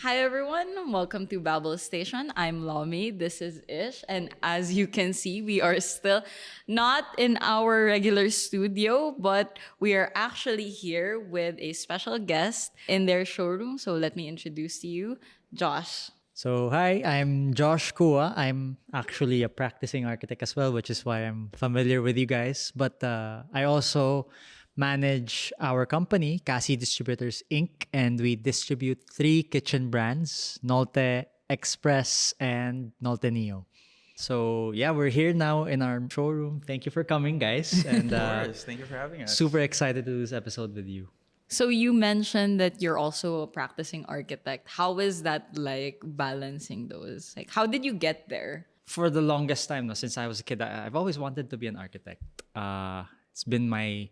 Hi everyone, welcome to Babble Station. I'm Lomi, this is Ish, and as you can see, we are still not in our regular studio, but we are actually here with a special guest in their showroom. So let me introduce to you Josh. So, hi, I'm Josh Kua. I'm actually a practicing architect as well, which is why I'm familiar with you guys. But I also manage our company, Kassi Distributors Inc., and we distribute 3 kitchen brands, Nolte, Express, and Nolte Neo. So, yeah, we're here now in our showroom. Thank you for coming, guys. And Of course. Thank you for having us. super excited to do this episode with you. So you mentioned that you're also a practicing architect. How is that like balancing those? Like how did you get there? For the longest time, no, since I was a kid, I've always wanted to be an architect. It's been my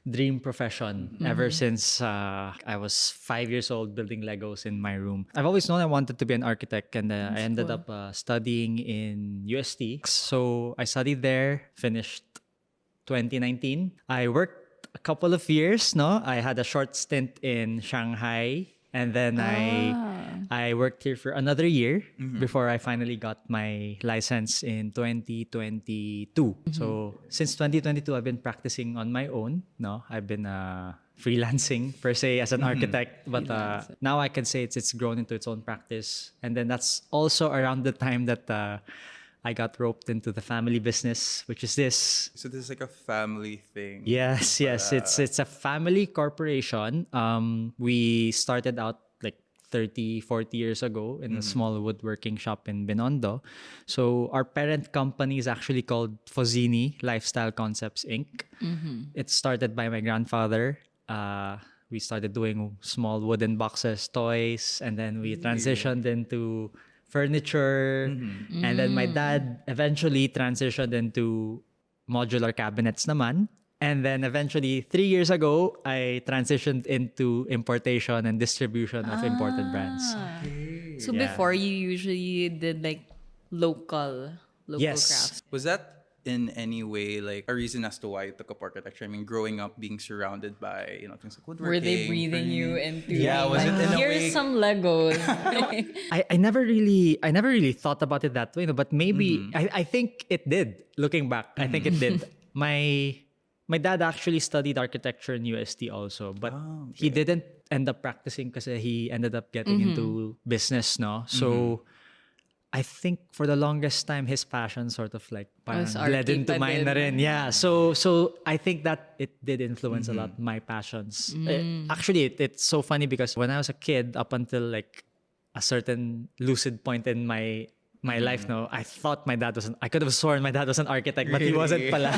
dream profession ever since I was 5 years old building Legos in my room. I've always known I wanted to be an architect, and I ended up studying in UST. So I studied there, finished 2019. I worked a couple of years, no? I had a short stint in Shanghai, and then I worked here for another year before I finally got my license in 2022. So since 2022, I've been practicing on my own. No, I've been freelancing per se as an architect, but now I can say it's grown into its own practice. And then that's also around the time that I got roped into the family business, which is this. So this is like a family thing. Yes. It's a family corporation. We started out like 30, 40 years ago in a small woodworking shop in Binondo. So our parent company is actually called Fozini Lifestyle Concepts Inc. It started by my grandfather. We started doing small wooden boxes, toys, and then we transitioned into furniture, and then my dad eventually transitioned into modular cabinets naman. And then eventually 3 years ago, I transitioned into importation and distribution of imported brands. So Yeah. before you usually did like local Yes. crafts. Was that in any way like a reason as to why you took up architecture? I mean, growing up being surrounded by, things like woodworking. Were they breathing you into Yeah, was it in a here's way? some Legos. I never really thought about it that way, no, but maybe I think it did. Looking back, I think it did. My dad actually studied architecture in UST also, but he didn't end up practicing because he ended up getting into business, no. So I think for the longest time his passion sort of like parang Was bled into arty pa mine na din. rin. Yeah. So I think that it did influence a lot my passions. Actually, it's so funny because when I was a kid, up until like a certain lucid point in my life, no, I thought I could have sworn my dad was an architect, but he wasn't pala.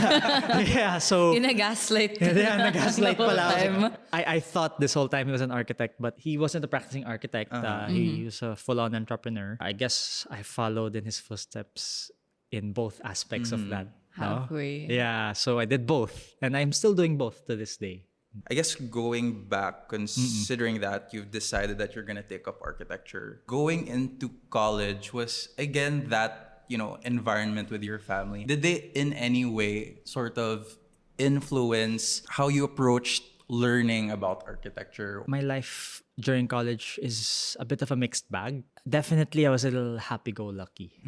Yeah. So In a gaslight. yeah, nag-gaslight the whole pala. time. I thought this whole time he was an architect, but he wasn't a practicing architect. He was a full-on entrepreneur. I guess I followed in his footsteps in both aspects of that. no? Halfway. Yeah, so I did both. And I'm still doing both to this day. I guess going back, considering that you've decided that you're gonna take up architecture, going into college was again that, environment with your family. Did they in any way sort of influence how you approached learning about architecture? My life during college is a bit of a mixed bag. Definitely, I was a little happy-go-lucky,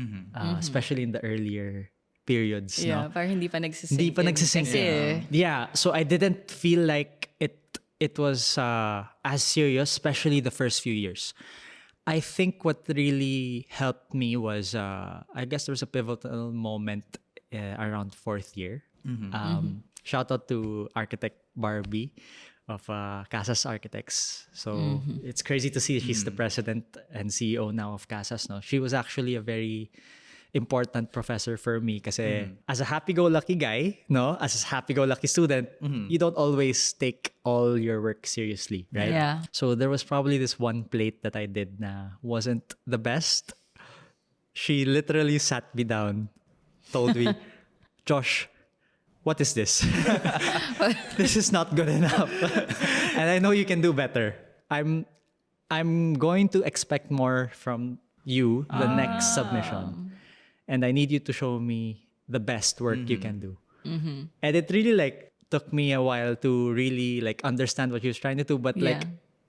especially in the earlier periods. Yeah, no? parang hindi pa nagsisink. Hindi pa nagsisink Kasi, in. Yeah, so I didn't feel like it was as serious, especially the first few years. I think what really helped me was, I guess there was a pivotal moment around fourth year. Shout out to architect Barbie of Casas Architects. So it's crazy to see she's the president and CEO now of Casas. No, she was actually a very important professor for me kasi as a happy-go-lucky guy, no, as a happy-go-lucky student, you don't always take all your work seriously, right? Yeah. So there was probably this one plate that I did na wasn't the best. She literally sat me down, told me, Josh, what is this? This is not good enough. And I know you can do better. I'm going to expect more from you the next submission. And I need you to show me the best work you can do. And it really took me a while to really understand what he was trying to do, but Yeah.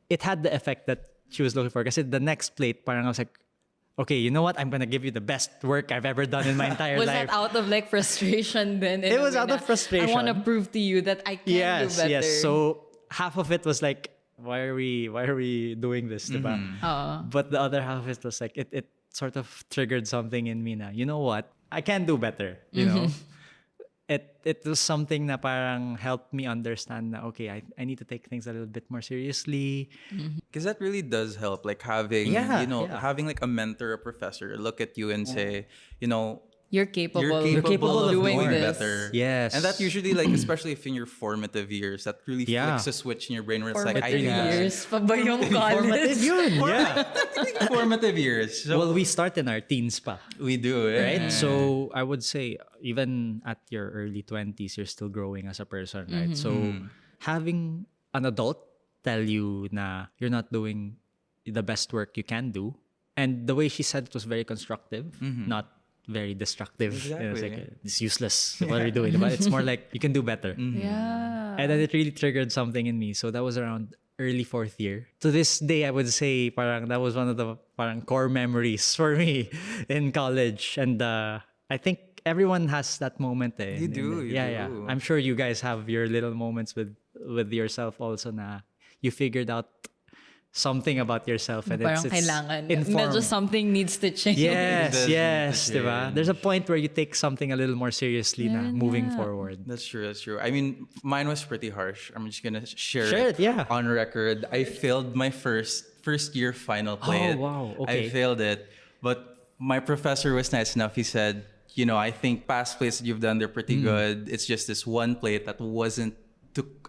it had the effect that she was looking for. Kasi the next plate, parang I was like, okay, you know what? I'm gonna give you the best work I've ever done in my entire Was life. that out of like frustration then? It was out of frustration. I want to prove to you that I can do better. Yes. So half of it was like, why are we doing this, diba? But the other half of it was like, it sort of triggered something in me na, you know what? I can do better, you know? It was something na parang helped me understand na, okay, I need to take things a little bit more seriously. Because that really does help, like having, having like a mentor, a professor look at you and say, you know, You're capable of doing this. better. Yes. And that usually, like, especially if in your formative years, that really flicks a switch in your brain where it's like, I Formative can. years pa ba yung Formative college? yun, yeah. Formative years. So Well, we start in our teens pa. we do, Right? So I would say even at your early 20s, you're still growing as a person, right? So having an adult tell you na you're not doing the best work you can do, and the way she said it was very constructive, not very destructive. You know, it's Exactly. like, it's useless. What are you doing? But it's more like, you can do better. Yeah. And then it really triggered something in me. So that was around early 4th year. To this day, I would say parang that was one of the parang core memories for me in college. And I think everyone has that moment. Eh, You do. Yeah. I'm sure you guys have your little moments with yourself also na you figured out something about yourself and Parang it's kailangan. informed. Medyo something needs to change. Yes, It does yes, need to diba? change. There's a point where you take something a little more seriously na moving forward. That's true. That's true. I mean, mine was pretty harsh. I'm just gonna share Share it it, yeah. on record. I failed my first year final play. Oh, wow. Okay. I failed it, but my professor was nice enough. He said, you know, I think past plays that you've done, they're pretty good. It's just this one plate that wasn't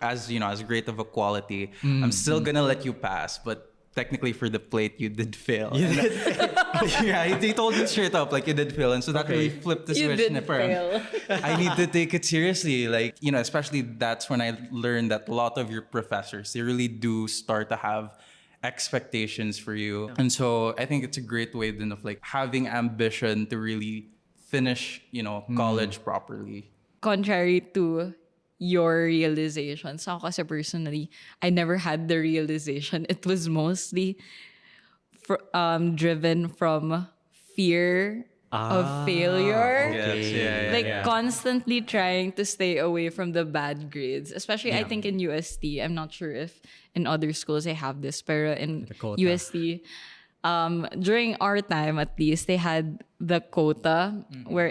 as great of a quality. I'm still gonna let you pass, but technically for the plate you did fail. Yeah, he told me straight up, like, you did fail. And so that really flipped the You switch. did na parang, fail. I need to take it seriously. Like, you know, especially that's when I learned that a lot of your professors, they really do start to have expectations for you. And so I think it's a great way then of like having ambition to really finish, you know, college properly. Contrary to your realization. So ako kasi personally, I never had the realization. It was mostly driven from fear of failure. Yes, yeah, Like yeah. constantly trying to stay away from the bad grades. Especially I think in UST. I'm not sure if in other schools they have this, pero in The quota. UST, during our time at least, they had the quota where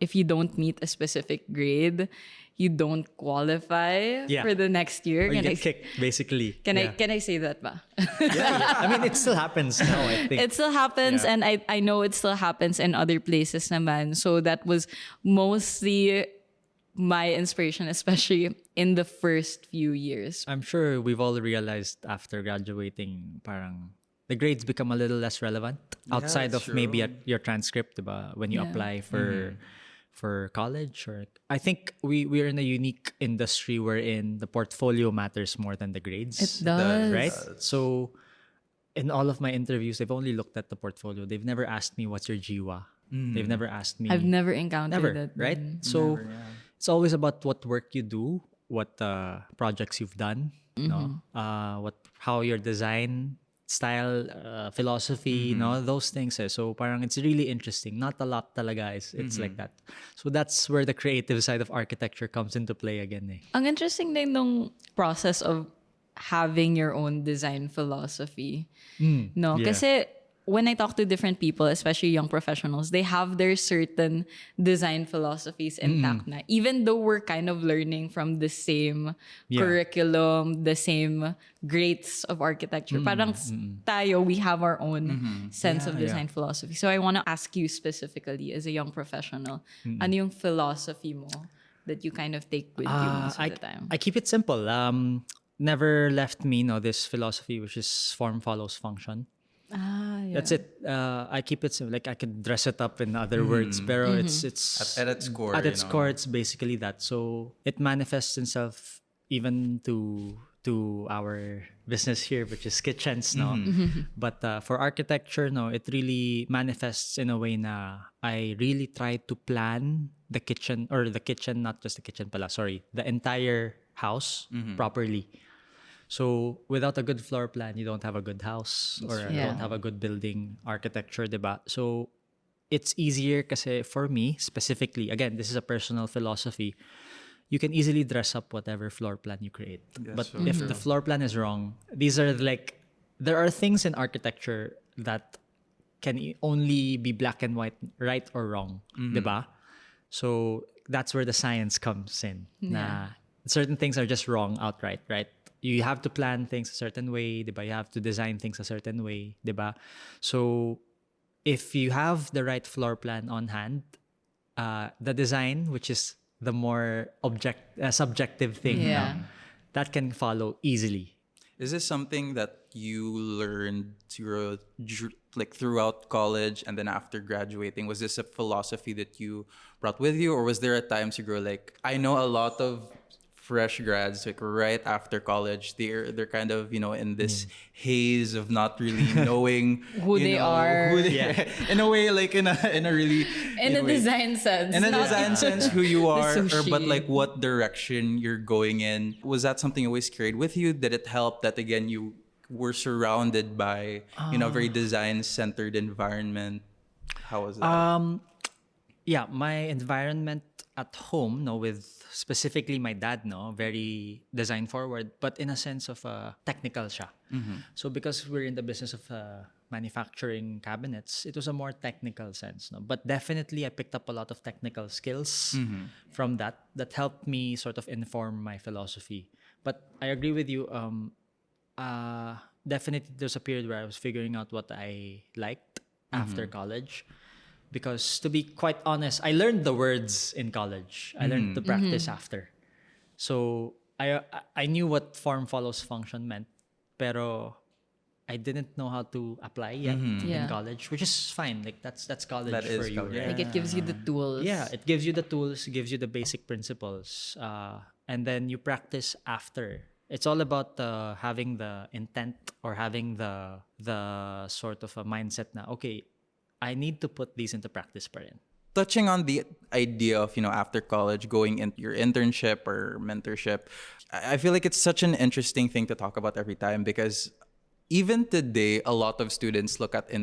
if you don't meet a specific grade, you don't qualify Yeah. for the next year. Or you get kicked, basically. Can Yeah. I say that ba? I mean, it still happens now, I think. It still happens, Yeah. and I know it still happens in other places naman. So that was mostly my inspiration, especially in the first few years. I'm sure we've all realized after graduating, parang the grades become a little less relevant outside that's of maybe true. your transcript, diba? When you Yeah. apply for college. Or I think we're in a unique industry wherein the portfolio matters more than the grades. It does. Right? So in all of my interviews, they've only looked at the portfolio. They've never asked me what's your GWA. They've never asked me. I've never encountered Never, that. right? So it's always about what work you do, what projects you've done, no, how your design style, philosophy, those things. Eh. So parang it's really interesting. Not a lot talaga it's like that. So that's where the creative side of architecture comes into play again. Eh. Ang interesting din nung process of having your own design philosophy. No, yeah. kasi when I talk to different people, especially young professionals, they have their certain design philosophies intact na. Even though we're kind of learning from the same curriculum, the same grades of architecture. Parang tayo, we have our own sense of design philosophy. So I want to ask you specifically as a young professional, ano yung philosophy mo that you kind of take with you most of the time? I keep it simple. Never left me this philosophy, which is form follows function. Yeah. That's it. I keep it simple. Like I could dress it up in other words, pero it's At its core, at you its know. core, it's basically that. So it manifests itself even to our business here, which is kitchens, no. But for architecture, no, it really manifests in a way na I really try to plan the kitchen, not just the kitchen pala. Sorry, the entire house properly. So without a good floor plan, you don't have a good house or you Yeah. don't have a good building architecture, diba? So it's easier kasi for me specifically, again, this is a personal philosophy. You can easily dress up whatever floor plan you create. But so if the floor plan is wrong, these are like, there are things in architecture that can only be black and white, right or wrong, diba? So that's where the science comes in. Na certain things are just wrong outright, right? You have to plan things a certain way, diba? You have to design things a certain way, diba? So if you have the right floor plan on hand, the design, which is the more subjective thing, Yeah. that can follow easily. Is this something that you learned like throughout college and then after graduating? Was this a philosophy that you brought with you, or was there at times you grow like, I know a lot of fresh grads like right after college, they're kind of, in this haze of not really knowing Who they are. in a way, like in a really In a way- design sense. in a not design in sense who you are, the or but sushi. like what direction you're going in. Was that something you always carried with you? Did it help that again you were surrounded by a very design centered environment? How was that? Yeah, my environment at home, no, with specifically my dad, no, very design forward, but in a sense of technical siya. So because we're in the business of manufacturing cabinets, it was a more technical sense, no. But definitely, I picked up a lot of technical skills from that helped me sort of inform my philosophy. But I agree with you. Definitely, there's a period where I was figuring out what I liked after college. Because to be quite honest, I learned the words in college. I learned to practice after. So I knew what form follows function meant, pero I didn't know how to apply yet Yeah. in college, which is fine. Like that's college That for is you, college. right? Like it gives you the tools. Yeah, it gives you the tools, gives you the basic principles, and then you practice after. It's all about having the intent or having the sort of a mindset na, okay, I need to put these into practice pa rin. Touching on the idea of after college going into your internship or mentorship, I feel like it's such an interesting thing to talk about every time, because even today a lot of students look at the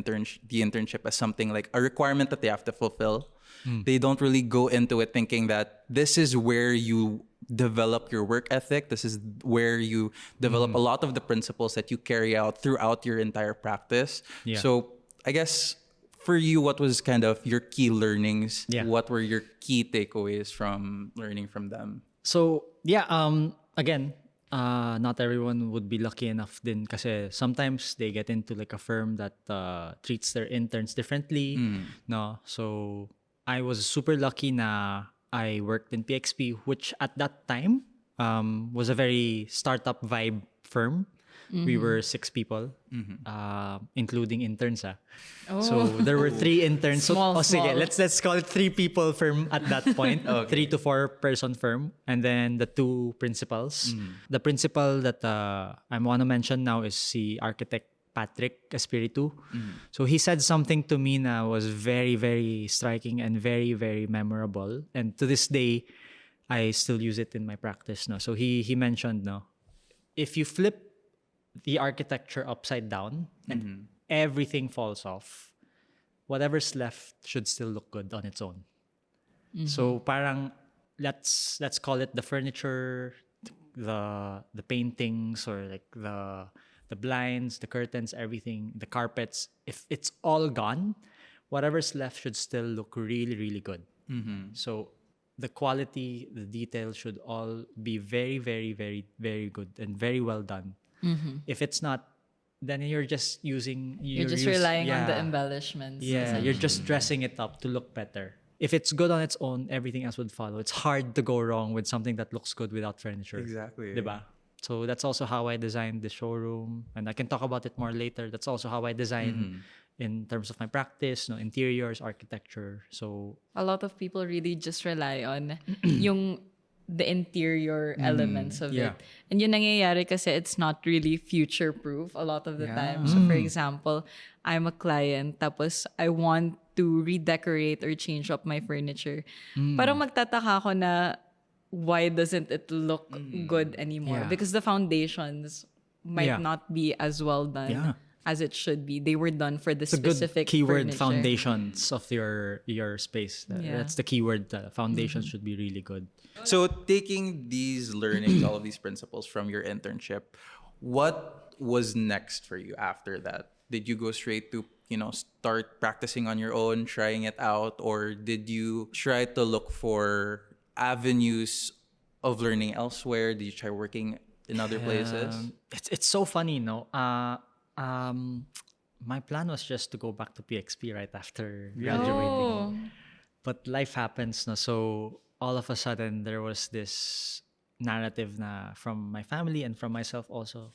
internship as something like a requirement that they have to fulfill. They don't really go into it thinking that this is where you develop your work ethic. This is where you develop a lot of the principles that you carry out throughout your entire practice. Yeah. So I guess for you, what was kind of your key learnings? Yeah. What were your key takeaways from learning from them? So yeah, again, not everyone would be lucky enough din kasi sometimes they get into like a firm that treats their interns differently. No, so I was super lucky na I worked in PXP, which at that time was a very startup vibe firm. We were 6 people, including interns. So there were 3 interns. So, Small, sige, small. let's call it 3 people firm at that point. 3 to 4 person firm, and then the 2 principals. The principal that I want to mention now is si architect Patrick Espiritu. So he said something to me na was very, very striking and very, very memorable. And to this day, I still use it in my practice. No? So he mentioned, no, if you flip the architecture upside down and everything falls off, whatever's left should still look good on its own. So parang let's call it the furniture, the paintings, or like the blinds, the curtains, everything, the carpets. If it's all gone, whatever's left should still look really, really good. So the quality, the detail should all be very, very, very, very good and very well done. If it's not, then you're just using... You're just relying on the embellishments. Yeah, you're just dressing it up to look better. If it's good on its own, everything else would follow. It's hard to go wrong with something that looks good without furniture. Exactly. Diba? So that's also how I designed the showroom. And I can talk about it more later. That's also how I design in terms of my practice, interiors, architecture. So A lot of people really just rely on the interior elements of yeah. it. And yung nangyayari kasi it's not really future-proof a lot of the time. So for example, I'm a client tapos I want to redecorate or change up my furniture. Parang magtataka ako na why doesn't it look good anymore? Yeah. Because the foundations might Yeah. not be as well done Yeah. as it should be. They were done for the It's a good specific keyword, furniture. foundations of your space. Yeah. That's the keyword. The foundations should be really good. So taking these learnings, all of these principles from your internship, what was next for you after that? Did you go straight to, start practicing on your own, trying it out, or did you try to look for avenues of learning elsewhere? Did you try working in other places? It's so funny, no? My plan was just to go back to PXP right after graduating. Oh. But life happens, no? So all of a sudden there was this narrative na from my family and from myself also.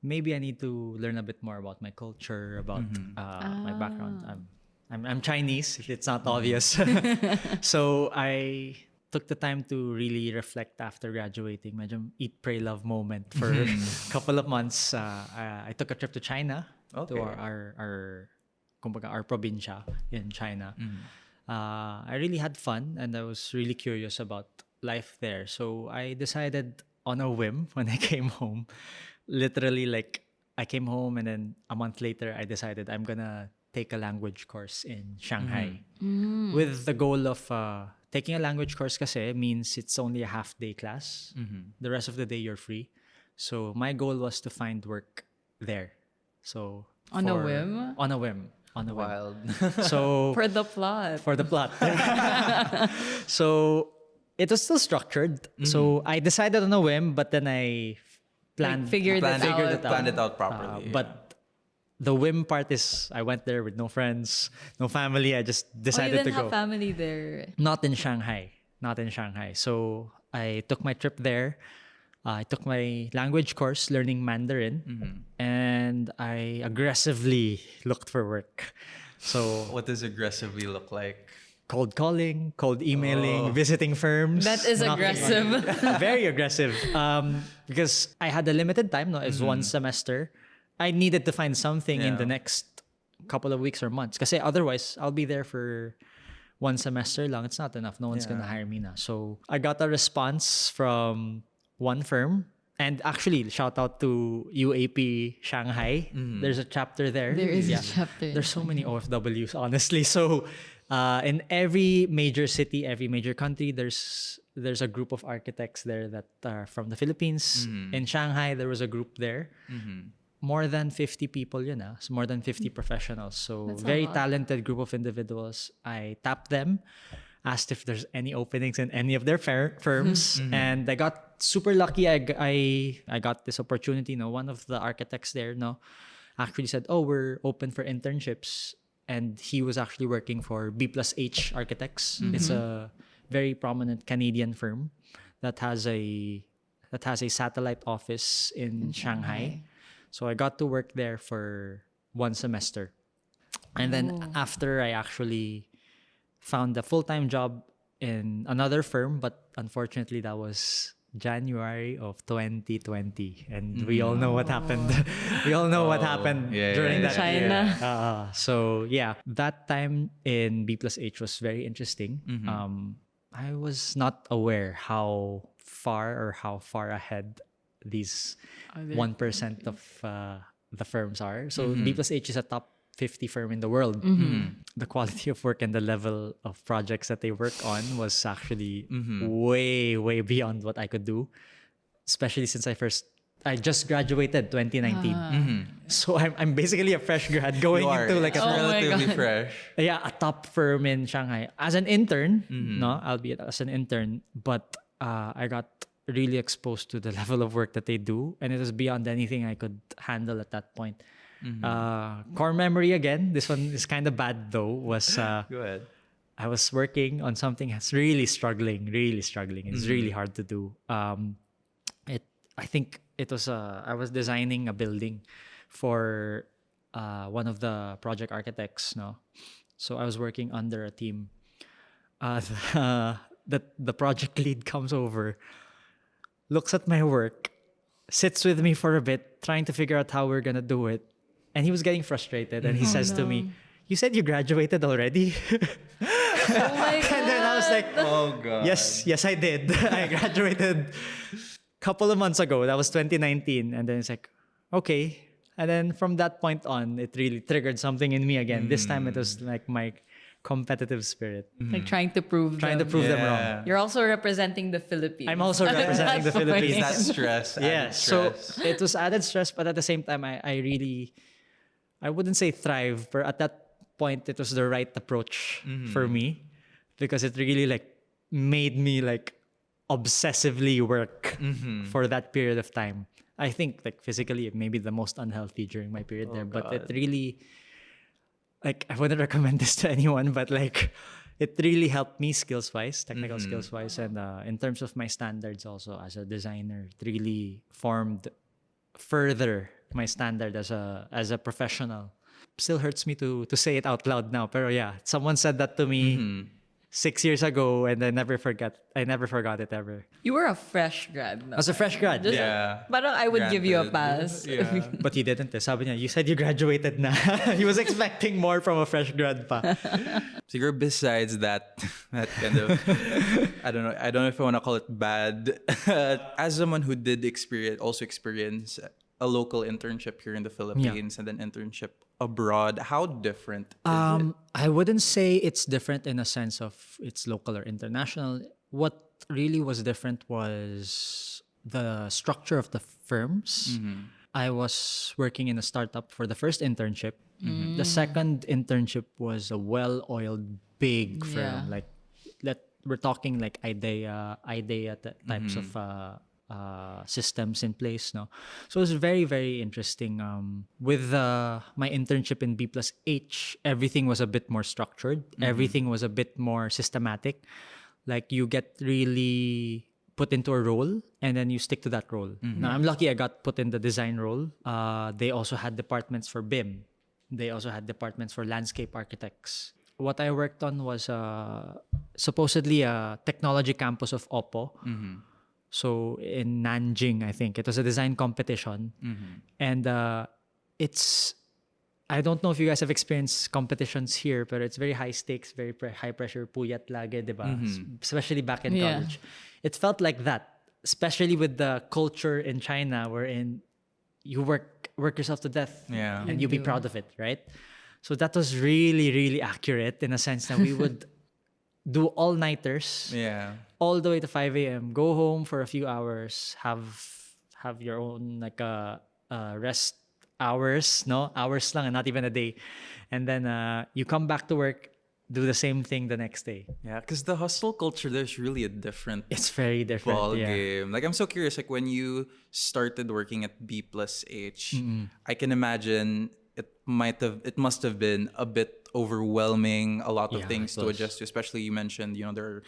Maybe I need to learn a bit more about my culture, about my background. I'm Chinese, if it's not obvious. So I took the time to really reflect after graduating. Medyo eat, pray, love moment for a couple of months. I took a trip to China, Okay. to our probinsya in China. I really had fun and I was really curious about life there. So I decided on a whim when I came home. Literally, like, I came home and then a month later, I decided I'm gonna take a language course in Shanghai with the goal of taking a language course kasi means it's only a half-day class. The rest of the day, you're free. So my goal was to find work there. So On a whim? On a whim. On a whim. Wild. So For the plot. for the plot. So it was still structured. So I decided on a whim, but then I planned, figured it out. Planned it out properly. But the whim part is I went there with no friends, no family. I just Oh, you decided to didn't go. have family there. Not in Shanghai. Not in Shanghai. So I took my trip there. I took my language course learning Mandarin, and I aggressively looked for work. So What does aggressively look like? cold calling, cold emailing, visiting firms. That is knocking on- aggressive. Very aggressive. Because I had a limited time. No, it's one semester. I needed to find something in Yeah. the next couple of weeks or months. Because otherwise, I'll be there for one semester long. It's not enough. No one's gonna hire me now. So I got a response from one firm. And actually, shout out to UAP Shanghai. There's a chapter there. There is a chapter. There's so many OFWs, honestly. So in every major city, every major country, there's a group of architects there that are from the Philippines. In Shanghai, there was a group there. More than 50 people, so more than 50 professionals. So That's a very lot. talented group of individuals. I tapped them, asked if there's any openings in any of their firms, and I got super lucky. I got this opportunity. One of the architects there, actually said, "Oh, we're open for internships." And he was actually working for B+H Architects. It's a very prominent Canadian firm that has a satellite office in Shanghai. So I got to work there for one semester. And then after, I actually found a full-time job in another firm, but unfortunately that was January of 2020, and we all know what happened. We all know what happened during that China. year. So yeah, that time in B+H was very interesting. I was not aware how far ahead these 1% of the firms are. So B+H is a top 50 firm in the world. The quality of work and the level of projects that they work on was actually way beyond what I could do, especially since I just graduated 2019. So I'm basically a fresh grad going into like It's a relatively God. fresh. a top firm in Shanghai as an intern. Albeit as an intern, but I got really exposed to the level of work that they do, and it was beyond anything I could handle at that point. Core memory again. This one is kind of bad though. Was Go ahead. I was working on something that's really struggling. It's really hard to do. I think it was I was designing a building for one of the project architects. So I was working under a team. The project lead comes over, looks at my work, sits with me for a bit, trying to figure out how we're gonna do it. And he was getting frustrated, and he says to me, "You said you graduated already?" Oh my God. And then I was like, Oh god. yes, I did. I graduated a couple of months ago. That was 2019. And then it's like, okay. And then from that point on, it really triggered something in me again. This time it was like my competitive spirit. Like trying to prove Trying to them. prove them wrong. You're also representing the Philippines. I'm also representing the That's Philippines. why. That stress. Yeah, added so stress. it was added stress, but at the same time, I really, I wouldn't say thrive, but at that point, it was the right approach for me because it really like made me like obsessively work for that period of time. I think like physically, it may be the most unhealthy during my period there, but it really, like, I wouldn't recommend this to anyone, but like, it really helped me skills-wise, technical skills-wise, and in terms of my standards also as a designer, it really formed further my standard as a professional. Still hurts me to say it out loud now, pero yeah, someone said that to me 6 years ago, and I never forgot it ever. You were a fresh grad. No? I was a fresh grad, Just- Yeah. Parang I would give you a Granted. pass. Yeah. but he didn't. Sabi niya, you said you graduated na. He was expecting more from a fresh grad pa. Siguro besides that kind of, I don't know if I want to call it bad. As someone who did experience a local internship here in the Philippines and then internship abroad, how different is it? I wouldn't say it's different in a sense of it's local or international. What really was different was the structure of the firms. I was working in a startup for the first internship. The second internship was a well-oiled big firm. Yeah. Like we're talking like IDEA types of systems in place, no. So it was very, very interesting. With my internship in B+H, everything was a bit more structured. Everything was a bit more systematic. Like you get really put into a role and then you stick to that role. Now I'm lucky I got put in the design role. They also had departments for BIM. They also had departments for landscape architects. What I worked on was supposedly a technology campus of Oppo. So in Nanjing, I think it was a design competition, and it's. I don't know if you guys have experienced competitions here, but it's very high stakes, very high pressure, puyat lagi, diba? Especially back in Yeah. college, it felt like that. Especially with the culture in China, wherein you work yourself to death, Yeah. and you be proud of it, right? So that was really, really accurate in a sense that we would do all-nighters. Yeah. All the way to 5 a.m. Go home for a few hours. Have your own like rest hours, no hours lang, and not even a day, and then you come back to work, do the same thing the next day. Yeah, because the hustle culture there's really a different It's very different. ball Yeah. game. Like I'm so curious. Like when you started working at B+H, I can imagine it must have been a bit overwhelming. A lot of Yeah, things it to was. adjust to. Especially you mentioned, there are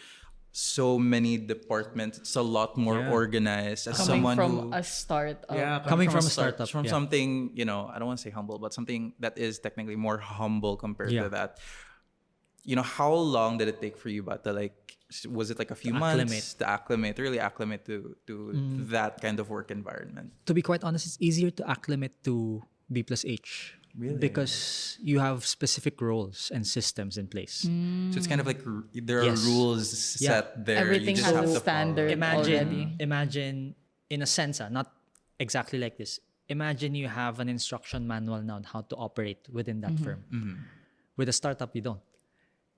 so many departments. It's a lot more Yeah. organized. As Coming someone from who, a startup. Coming from a startup, from yeah. something, I don't want to say humble, but something that is technically more humble compared Yeah. to that. How long did it take for you, but was it like a few months really acclimate to that kind of work environment? To be quite honest, it's easier to acclimate to B+H. Really? Because you have specific roles and systems in place. So it's kind of like there are Yes. rules Yeah. set there. Everything you just has have a to standard. follow. Already. Imagine in a sense, not exactly like this. Imagine you have an instruction manual now on how to operate within that firm. With a startup, you don't.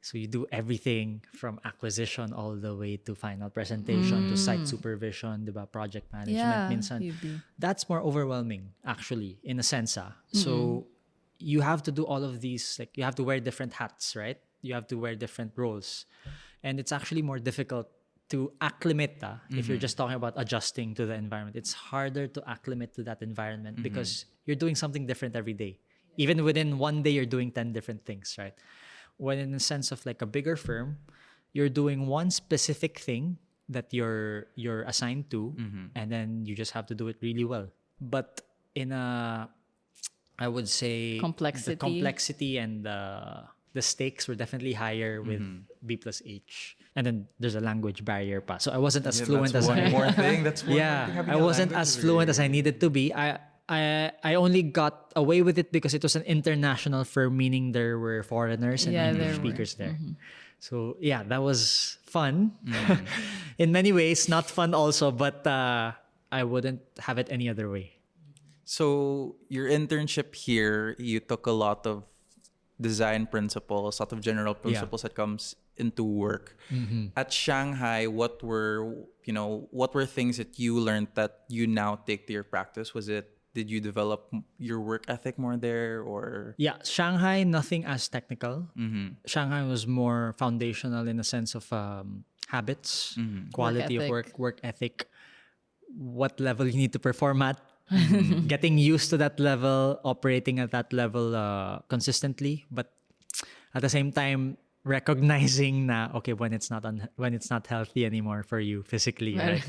So you do everything from acquisition all the way to final presentation to site supervision, diba? Project management. Yeah, Minsan. you do. That's more overwhelming, actually, in a sense. So you have to do all of these, like you have to wear different hats, right? You have to wear different roles. And it's actually more difficult to acclimate if you're just talking about adjusting to the environment. It's harder to acclimate to that environment because you're doing something different every day. Even within one day, you're doing 10 different things, right? When in the sense of like a bigger firm, you're doing one specific thing that you're assigned to, and then you just have to do it really well. But in I would say Complexity. the complexity and the stakes were definitely higher with B+H. And then there's a language barrier pa. So I wasn't as fluent That's as one I more thing. That's one more thing, yeah, having I a wasn't language as fluent as I needed to be. I only got away with it because it was an international firm, meaning there were foreigners and Yeah, English there were. speakers there. So yeah, that was fun. In many ways, not fun also, but I wouldn't have it any other way. So your internship here, you took a lot of design principles, lot of general principles that comes into work. At Shanghai, what were things that you learned that you now take to your practice? Did you develop your work ethic more there, or? Yeah, Shanghai, nothing as technical. Shanghai was more foundational in the sense of habits, quality of work ethic, what level you need to perform at, getting used to that level, operating at that level consistently, but at the same time recognizing na okay when it's not healthy anymore for you physically, right?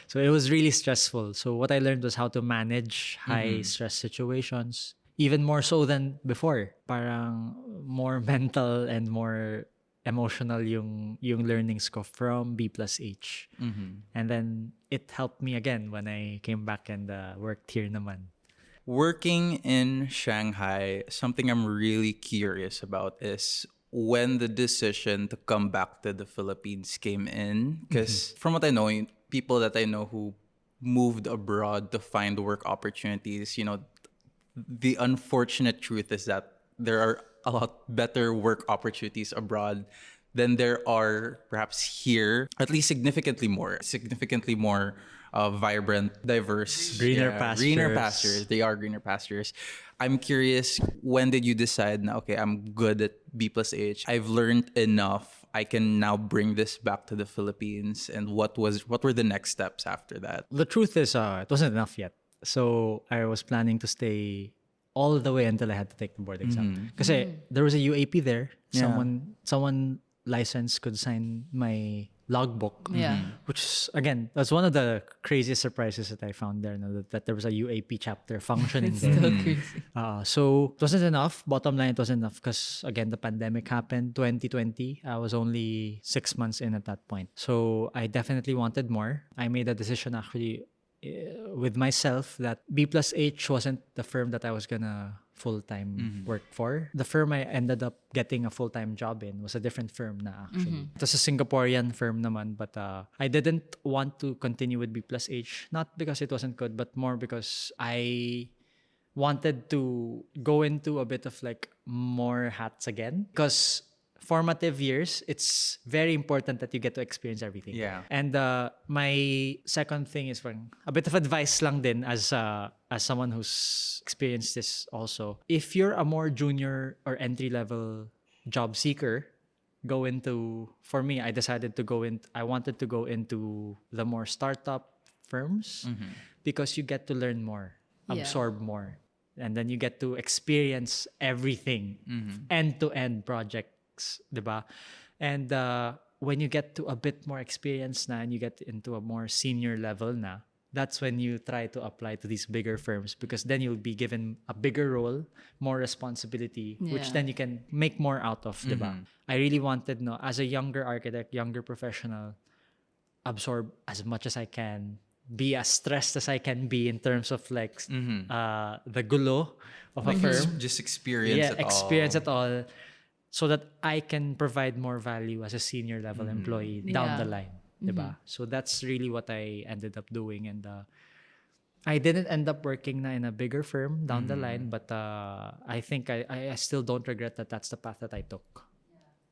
So it was really stressful. So what I learned was how to manage high stress situations, even more so than before. Parang more mental and more emotional yung learnings ko from B+H. And then it helped me again when I came back and worked here naman. Working in Shanghai, something I'm really curious about is when the decision to come back to the Philippines came in. Because from what I know, people that I know who moved abroad to find work opportunities, the unfortunate truth is that there are a lot better work opportunities abroad than there are perhaps here, at least significantly more vibrant, diverse, Greener pastures. They are greener pastures. I'm curious, when did you decide na, okay, I'm good at B+H. I've learned enough. I can now bring this back to the Philippines. And what were the next steps after that? The truth is, it wasn't enough yet. So I was planning to stay all the way until I had to take the board exam. Because there was a UAP there. Yeah. Someone licensed could sign my logbook. Yeah. Which, again, that's one of the craziest surprises that I found there, that there was a UAP chapter functioning there. Still crazy. So it wasn't enough. Bottom line, it wasn't enough because, again, the pandemic happened 2020. I was only 6 months in at that point. So I definitely wanted more. I made a decision actually with myself that B+H wasn't the firm that I was gonna full-time work for. The firm I ended up getting a full-time job in was a different firm na actually. It was a Singaporean firm naman, but I didn't want to continue with B+H, not because it wasn't good, but more because I wanted to go into a bit of like more hats again. Because formative years, it's very important that you get to experience everything. Yeah. And my second thing is a bit of advice lang din as someone who's experienced this also. If you're a more junior or entry level job seeker, for me, I wanted to go into the more startup firms because you get to learn more, absorb more, and then you get to experience everything, end-to-end projects, diba? And when you get to a bit more experience na and you get into a more senior level na, that's when you try to apply to these bigger firms because then you'll be given a bigger role, more responsibility, which then you can make more out of, diba? I really wanted, as a younger architect, younger professional, absorb as much as I can, be as stressed as I can be in terms of like the gulo of a firm. Just experience it all. Experience it all. So that I can provide more value as a senior level employee down the line. Diba? So that's really what I ended up doing. And I didn't end up working na in a bigger firm down the line, but I think I still don't regret that that's the path that I took.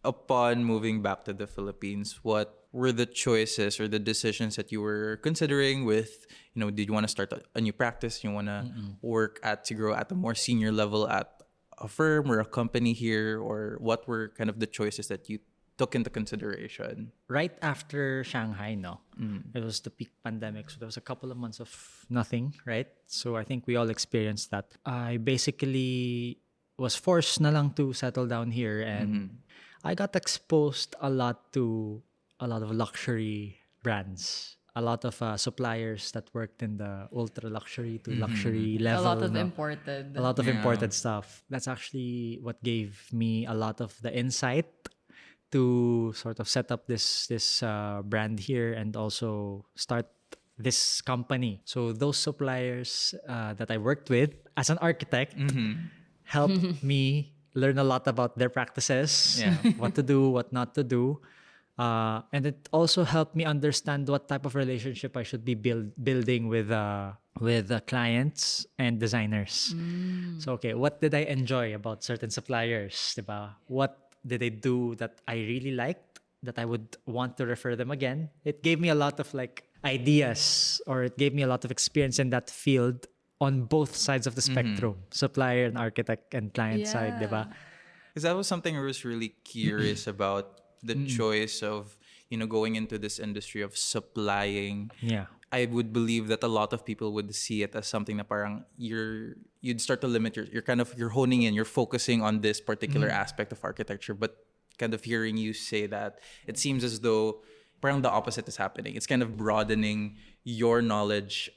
Upon moving back to the Philippines, what were the choices or the decisions that you were considering with, did you want to start a new practice? You want to work to grow at a more senior level at a firm or a company here, or what were kind of the choices that you took into consideration? Right after Shanghai, it was the peak pandemic. So there was a couple of months of nothing, right? So I think we all experienced that. I basically was forced na lang to settle down here, and I got exposed a lot to a lot of luxury brands. A lot of suppliers that worked in the ultra luxury to luxury level. A lot of imported. A lot of imported stuff. That's actually what gave me a lot of the insight to sort of set up this brand here and also start this company. So those suppliers that I worked with as an architect helped me learn a lot about their practices, what to do, what not to do. And it also helped me understand what type of relationship I should be building with clients and designers. So, okay, what did I enjoy about certain suppliers? Diba? What did they do that I really liked, that I would want to refer them again? It gave me a lot of like ideas, or it gave me a lot of experience in that field on both sides of the spectrum, supplier and architect and client side, diba? Because that was something I was really curious about, the choice of, going into this industry of supplying. Yeah. I would believe that a lot of people would see it as something na parang you'd start to limit you're honing in, you're focusing on this particular aspect of architecture, but kind of hearing you say that, it seems as though parang the opposite is happening. It's kind of broadening your knowledge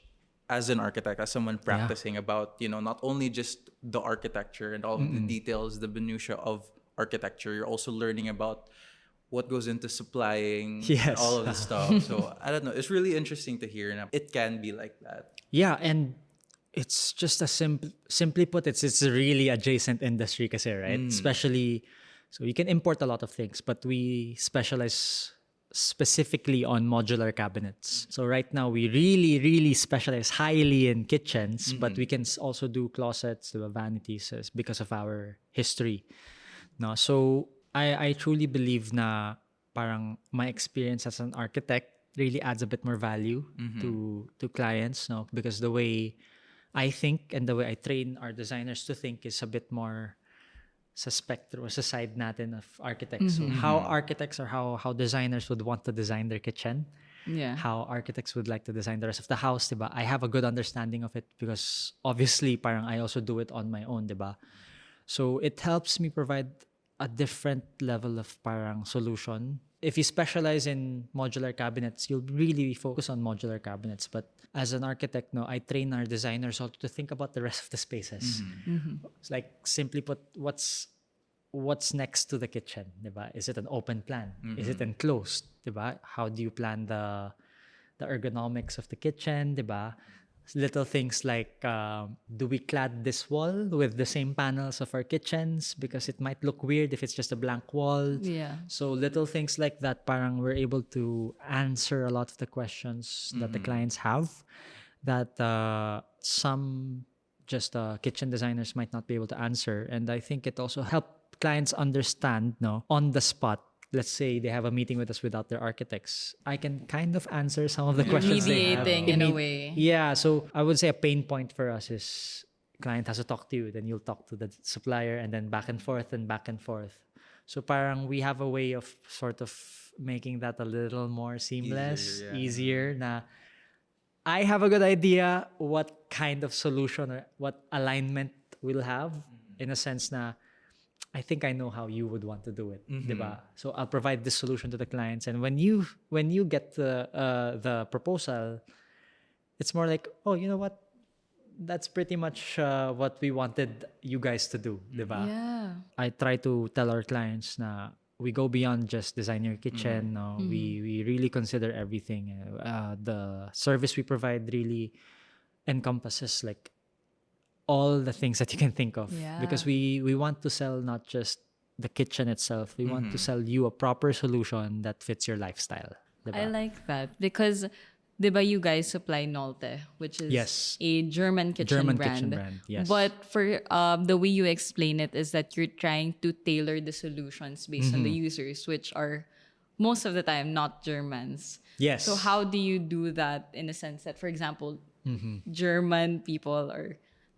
as an architect, as someone practicing about, not only just the architecture and all of the details, the minutiae of architecture, you're also learning about what goes into supplying, and all of this stuff. So I don't know. It's really interesting to hear, and it can be like that. Yeah, and it's just simply put, it's a really adjacent industry kasi, right? Especially, so you can import a lot of things, but we specialize specifically on modular cabinets. So right now we really, really specialize highly in kitchens, but we can also do closets, vanities, because of our history. No, so I truly believe na parang my experience as an architect really adds a bit more value to clients, no? Because the way I think and the way I train our designers to think is a bit more sa spectrum, sa side natin of architects. So how architects or how designers would want to design their kitchen. Yeah. How architects would like to design the rest of the house, diba? I have a good understanding of it because obviously parang I also do it on my own, diba? So it helps me provide a different level of parang solution. If you specialize in modular cabinets, you'll really focus on modular cabinets. But as an architect, no, I train our designers also to think about the rest of the spaces. It's like, simply put, what's next to the kitchen, diba? Is it an open plan? Is it enclosed, diba? How do you plan the ergonomics of the kitchen, diba? Little things like, do we clad this wall with the same panels of our kitchens? Because it might look weird if it's just a blank wall. Yeah. So little things like that, parang we're able to answer a lot of the questions that the clients have that some just kitchen designers might not be able to answer. And I think it also helped clients understand, no, on the spot. Let's say they have a meeting with us without their architects. I can kind of answer some of the questions they have. Mediating in a way. Yeah, so I would say a pain point for us is client has to talk to you, then you'll talk to the supplier, and then back and forth and back and forth. So parang we have a way of sort of making that a little more seamless, easier na I have a good idea what kind of solution or what alignment we'll have, in a sense na I think I know how you would want to do it, diba? So I'll provide this solution to the clients, and when you get the proposal, it's more like, oh, you know what? That's pretty much what we wanted you guys to do, diba? Yeah. I try to tell our clients na we go beyond just design your kitchen. No, we really consider everything. The service we provide really encompasses like all the things that you can think of. Yeah. Because we want to sell not just the kitchen itself. We want to sell you a proper solution that fits your lifestyle. Diba? I like that because, diba, you guys supply Nolte, which is Yes. a German kitchen brand. Yes. But for the way you explain it is that you're trying to tailor the solutions based on the users, which are most of the time not Germans. Yes. So how do you do that in a sense that, for example, German people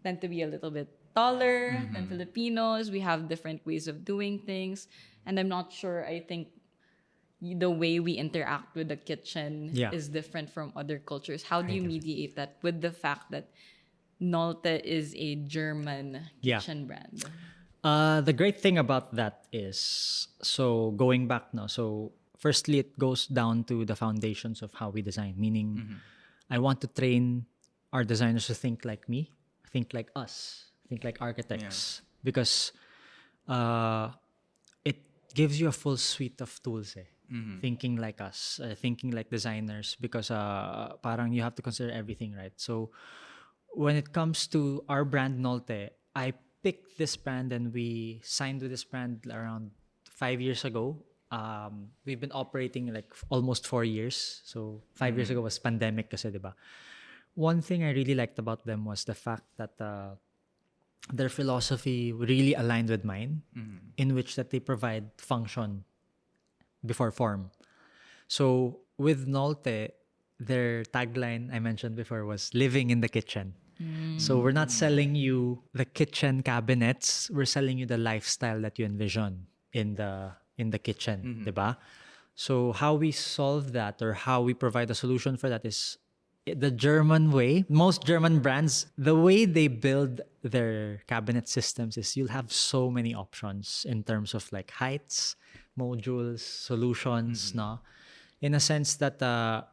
tend to be a little bit taller than Filipinos. We have different ways of doing things. And I'm not sure, I think the way we interact with the kitchen is different from other cultures. How do you mediate that with the fact that Nolte is a German kitchen brand? The great thing about that is, so going back now, so firstly, it goes down to the foundations of how we design, meaning I want to train our designers to think like me, think like us, think like architects, because it gives you a full suite of tools. Thinking like us, thinking like designers, because parang you have to consider everything, right? So when it comes to our brand Nolte, I picked this brand and we signed with this brand around 5 years ago. we've been operating like almost 4 years. So 5 years ago was pandemic kasi, diba? One thing I really liked about them was the fact that their philosophy really aligned with mine, in which that they provide function before form. So with Nolte, their tagline I mentioned before was living in the kitchen. So we're not selling you the kitchen cabinets, we're selling you the lifestyle that you envision in the kitchen, diba? So how we solve that, or how we provide a solution for that, is the German way. Most German brands, the way they build their cabinet systems is you'll have so many options in terms of like heights, modules, solutions, no? In a sense that,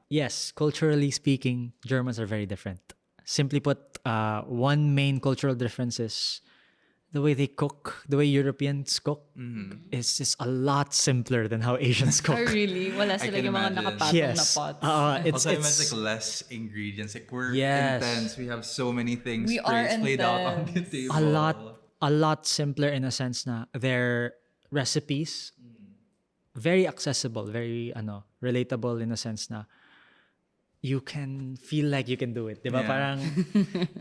yes, culturally speaking, Germans are very different. Simply put, one main cultural difference is the way they cook, the way Europeans cook is a lot simpler than how Asians Oh, cook. really? Wala sila can yung mga imagine. nakapatong Yes. na pots. It's, Also, I meant it's like less ingredients. Like we're Yes. intense. We have so many things We are played out on the intense. table. a lot simpler in a sense na their recipes very accessible, very relatable in a sense na you can feel like you can do it, 'di ba? Yeah. Parang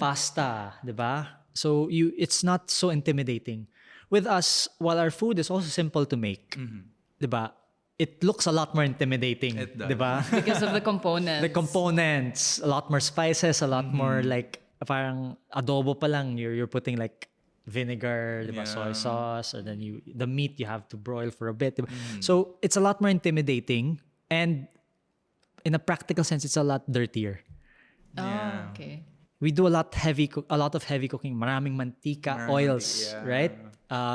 pasta, 'di ba? So it's not so intimidating. With us, while our food is also simple to make, 'di ba? It looks a lot more intimidating, It does. 'di ba? Because of the components. The components, a lot more spices, a lot more like parang adobo pa lang you're putting like vinegar, diba? Yeah. Soy sauce, and then the meat you have to broil for a bit. Diba? So it's a lot more intimidating, and in a practical sense, it's a lot dirtier. Oh, Yeah. okay. We do a lot of heavy cooking, maraming mantika, oils, yeah. right?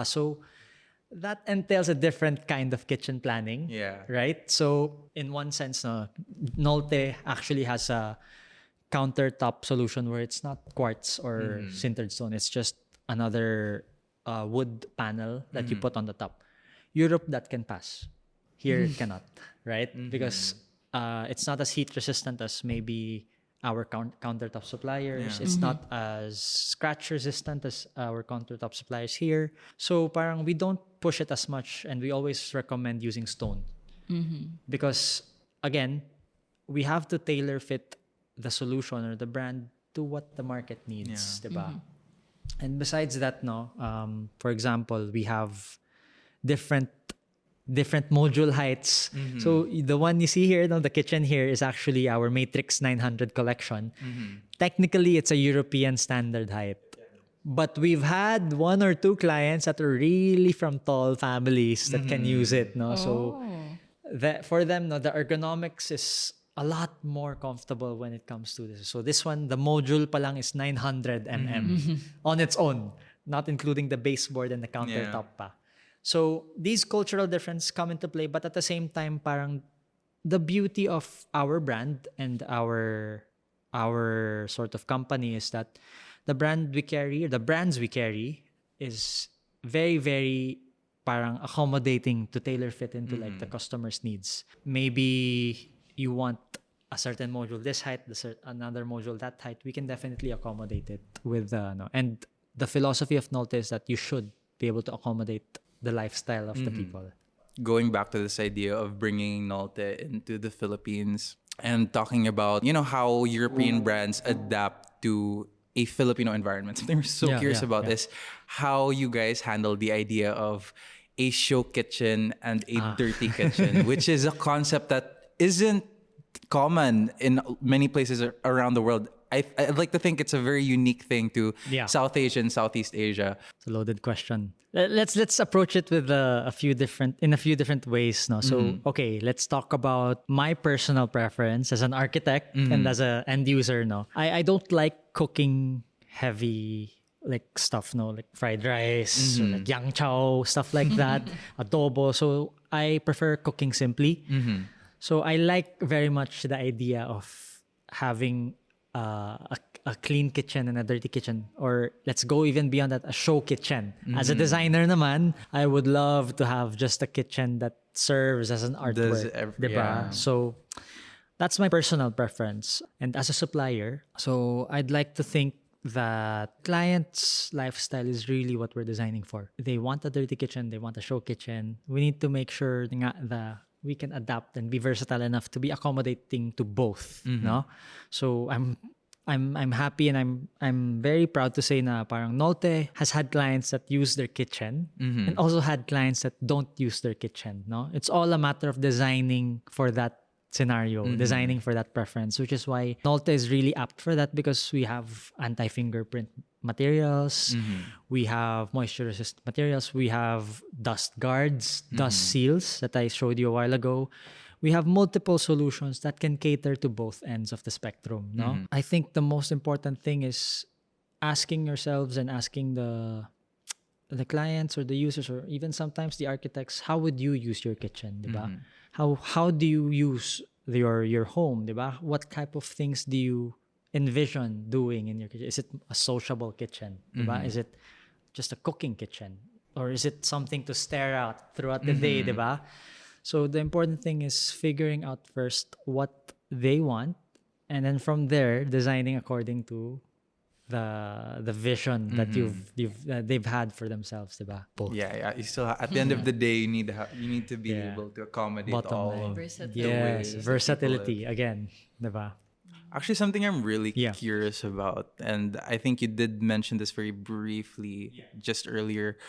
So that entails a different kind of kitchen planning, Yeah. right? So in one sense, Nolte actually has a countertop solution where it's not quartz or sintered stone. It's just another wood panel that you put on the top. Europe, that can pass. Here, it cannot, right? Because it's not as heat resistant as maybe our countertop suppliers. Yeah. It's not as scratch resistant as our countertop suppliers here. So parang we don't push it as much, and we always recommend using stone. Because again, we have to tailor fit the solution or the brand to what the market needs, diba? And besides that, for example, we have different module heights. So the one you see here, the kitchen here is actually our Matrix 900 collection. Technically, it's a European standard height. But we've had one or two clients that are really from tall families that can use it. No? So that for them, the ergonomics is a lot more comfortable when it comes to this. So this one, the module pa lang is 900 mm on its own, not including the baseboard and the countertop pa. So these cultural differences come into play, but at the same time, parang the beauty of our brand and our sort of company is that the brands we carry is very, very parang accommodating to tailor fit into like the customer's needs. Maybe you want a certain module this height, another module that height. We can definitely accommodate it with and the philosophy of Nolte is that you should be able to accommodate the lifestyle of the people. Going back to this idea of bringing Nolte into the Philippines and talking about, how European brands adapt to a Filipino environment. Something we're so curious about is how you guys handle the idea of a show kitchen and a dirty kitchen, which is a concept that isn't common in many places around the world. I'd like to think it's a very unique thing to South Asia and Southeast Asia. It's a loaded question. Let's approach it with a few different ways. No? So okay, let's talk about my personal preference as an architect and as an end user. No, I don't like cooking heavy like stuff. No, like fried rice, or like yang chow, stuff like that, adobo. So I prefer cooking simply. So I like very much the idea of having a clean kitchen and a dirty kitchen, or let's go even beyond that, a show kitchen. As a designer naman, I would love to have just a kitchen that serves as an artwork. Diba? So that's my personal preference. And as a supplier, so I'd like to think that client's lifestyle is really what we're designing for. They want a dirty kitchen, they want a show kitchen. We need to make sure nga we can adapt and be versatile enough to be accommodating to both, no? So I'm happy and I'm very proud to say na parang Nolte has had clients that use their kitchen and also had clients that don't use their kitchen, no? It's all a matter of designing for that scenario, designing for that preference, which is why Nolte is really apt for that because we have anti-fingerprint materials, we have moisture-resistant materials, we have dust guards, dust seals that I showed you a while ago. We have multiple solutions that can cater to both ends of the spectrum. No, I think the most important thing is asking yourselves and asking the clients or the users or even sometimes the architects, how would you use your kitchen, diba? How do you use your home, diba? What type of things do you envision doing in your kitchen? Is it a sociable kitchen, diba? Is it just a cooking kitchen, or is it something to stare at throughout the day, diba? So the important thing is figuring out first what they want, and then from there designing according to the vision that they've had for themselves, diba? Both. Yeah. You still at the end of the day, you need to be Yeah. able to accommodate Bottom all line. of Versatility. the Yes, ways that versatility people live. again, diba? Actually, something I'm really Yeah. curious about, and I think you did mention this very briefly just earlier.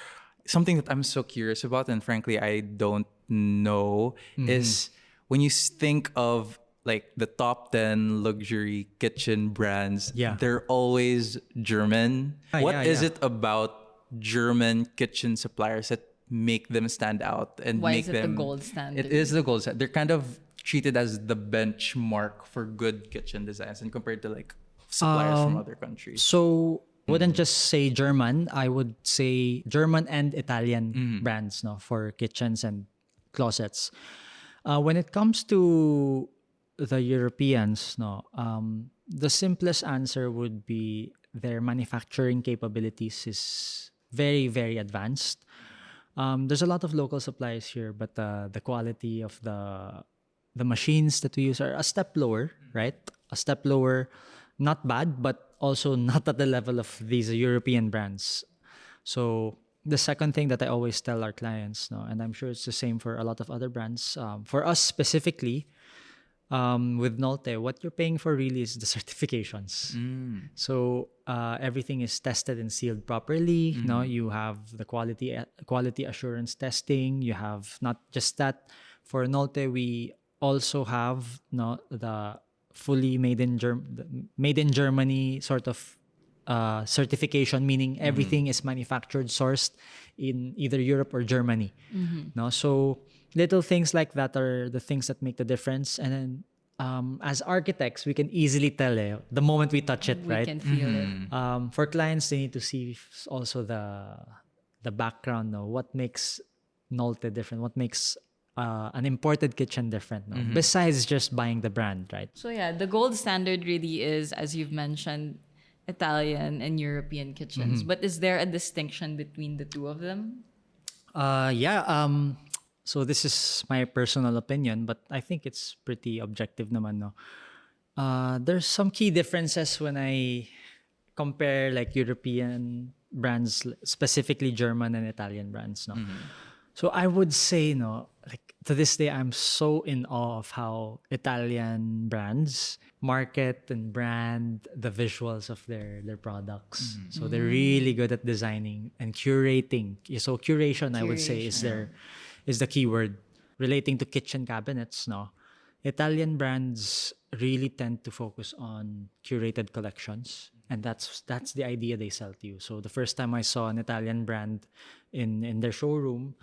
Something that I'm so curious about, and frankly, I don't know, is when you think of like the top 10 luxury kitchen brands, Yeah. they're always German. What is yeah. it about German kitchen suppliers that make them stand out and Why make is it the them gold standard? It is the gold standard. They're kind of treated as the benchmark for good kitchen designs and compared to like suppliers from other countries. So wouldn't just say German, I would say German and Italian brands, no, for kitchens and closets. When it comes to the Europeans, no, the simplest answer would be their manufacturing capabilities is very, very advanced. There's a lot of local suppliers here, but the quality of the machines that we use are a step lower, right? A step lower, not bad, but also not at the level of these European brands. So the second thing that I always tell our clients, no, and I'm sure it's the same for a lot of other brands, for us specifically, with Nolte, what you're paying for really is the certifications. So everything is tested and sealed properly. No, you have the quality assurance testing. You have not just that. For Nolte, we also have the fully made in Germany sort of certification, meaning everything is manufactured, sourced in either Europe or Germany. No, so little things like that are the things that make the difference. And then as architects, we can easily tell the moment we touch it, We right? can feel it. For clients, they need to see also the background, no? What makes Nolte different? What makes an imported kitchen different, no? Besides just buying the brand, right? So yeah, the gold standard really is, as you've mentioned, Italian and European kitchens. But is there a distinction between the two of them? So this is my personal opinion, but I think it's pretty objective naman, no? There's some key differences when I compare like European brands, specifically German and Italian brands, no? So I would say, no, like to this day, I'm so in awe of how Italian brands market and brand the visuals of their products. So they're really good at designing and curating. So curation, I would say, is the key word relating to kitchen cabinets. No, Italian brands really tend to focus on curated collections, and that's the idea they sell to you. So the first time I saw an Italian brand in their showroom,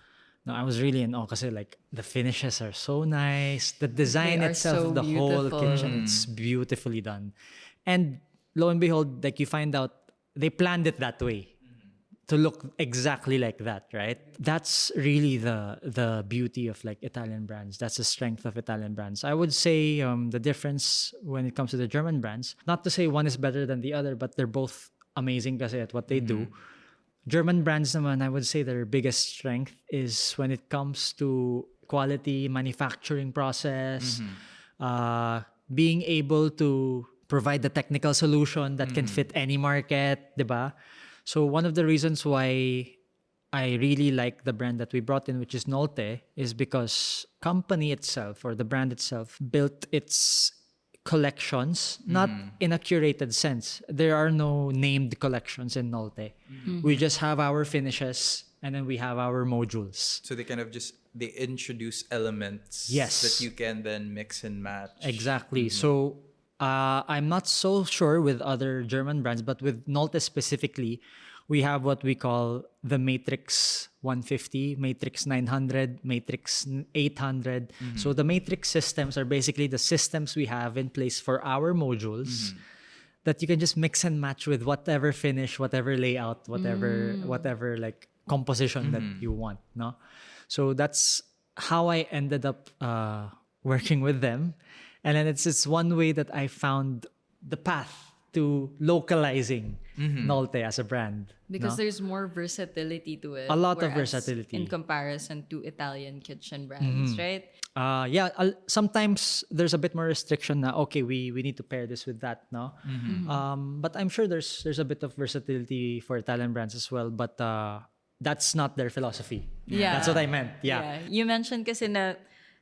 no, I was really in awe kasi like the finishes are so nice. The design They are itself so of the whole beautiful. kitchen, it's beautifully done. And lo and behold, like you find out they planned it that way to look exactly like that, right? That's really the beauty of like Italian brands. That's the strength of Italian brands. I would say the difference when it comes to the German brands, not to say one is better than the other, but they're both amazing kasi at what they do. German brands naman, I would say their biggest strength is when it comes to quality, manufacturing process, being able to provide the technical solution that can fit any market, diba? So one of the reasons why I really like the brand that we brought in, which is Nolte, is because company itself or the brand itself built its collections, not in a curated sense. There are no named collections in Nolte. We just have our finishes and then we have our modules. So they kind of just they introduce elements Yes. that you can then mix and match. Exactly. So I'm not so sure with other German brands, but with Nolte specifically, we have what we call the Matrix 150, Matrix 900, Matrix 800. So the Matrix systems are basically the systems we have in place for our modules that you can just mix and match with whatever finish, whatever layout, whatever like composition that you want. No, so that's how I ended up working with them, and then it's one way that I found the path to localizing Nolte as a brand. Because no? there's more versatility to it. A lot of whereas versatility. in comparison to Italian kitchen brands, right? Sometimes there's a bit more restriction na, okay, we need to pair this with that, no? But I'm sure there's a bit of versatility for Italian brands as well, but that's not their philosophy. Yeah. That's what I meant. Yeah. You mentioned kasi na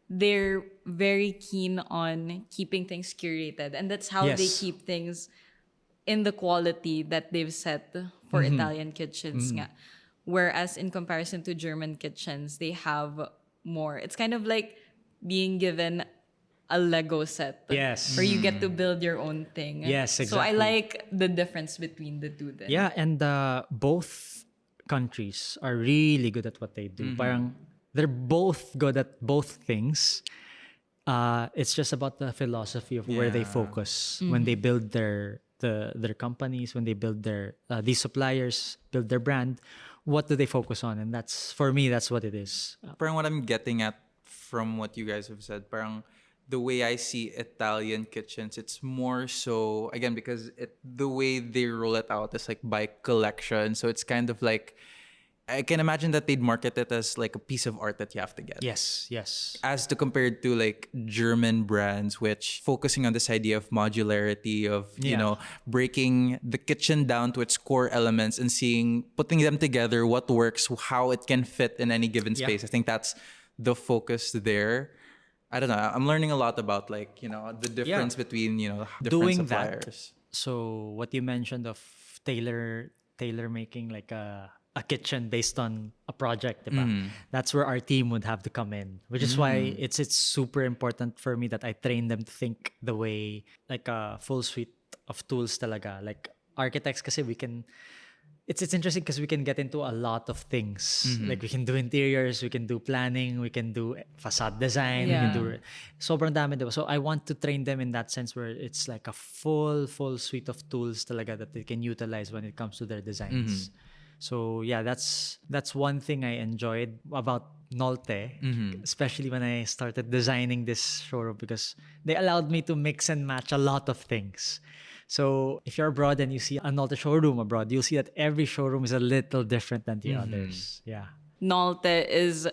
they're very keen on keeping things curated, and that's how they Yes. keep things in the quality that they've set for Italian kitchens nga. Whereas in comparison to German kitchens, they have more. It's kind of like being given a Lego set. Yes. Where you get to build your own thing. Yes, So I exactly. like the difference between the two then. Yeah, and both countries are really good at what they do. Parang they're both good at both things. It's just about the philosophy of where they focus when they build their companies, when they build their these suppliers, build their brand. What do they focus on? And that's, for me, that's what it is. Parang what I'm getting at from what you guys have said, parang the way I see Italian kitchens, it's more so, again, because the way they roll it out is like by collection. So it's kind of like, I can imagine that they'd market it as like a piece of art that you have to get. Yes. As to compared to like German brands, which focusing on this idea of modularity, of you know, breaking the kitchen down to its core elements and putting them together, what works, how it can fit in any given space. I think that's the focus there. I don't know. I'm learning a lot about like, you know, the difference between, you know, different Doing suppliers. that. So what you mentioned of tailor making like a kitchen based on a project, diba? That's where our team would have to come in, which is why it's super important for me that I train them to think the way like a full suite of tools talaga. Like architects kasi we can, it's interesting because we can get into a lot of things. Like we can do interiors, we can do planning, we can do facade design, we can do sobrang dami, diba? So I want to train them in that sense where it's like a full suite of tools talaga that they can utilize when it comes to their designs. So yeah, that's one thing I enjoyed about Nolte, especially when I started designing this showroom, because they allowed me to mix and match a lot of things. So if you're abroad and you see a Nolte showroom abroad, you'll see that every showroom is a little different than the others. Yeah. Nolte is,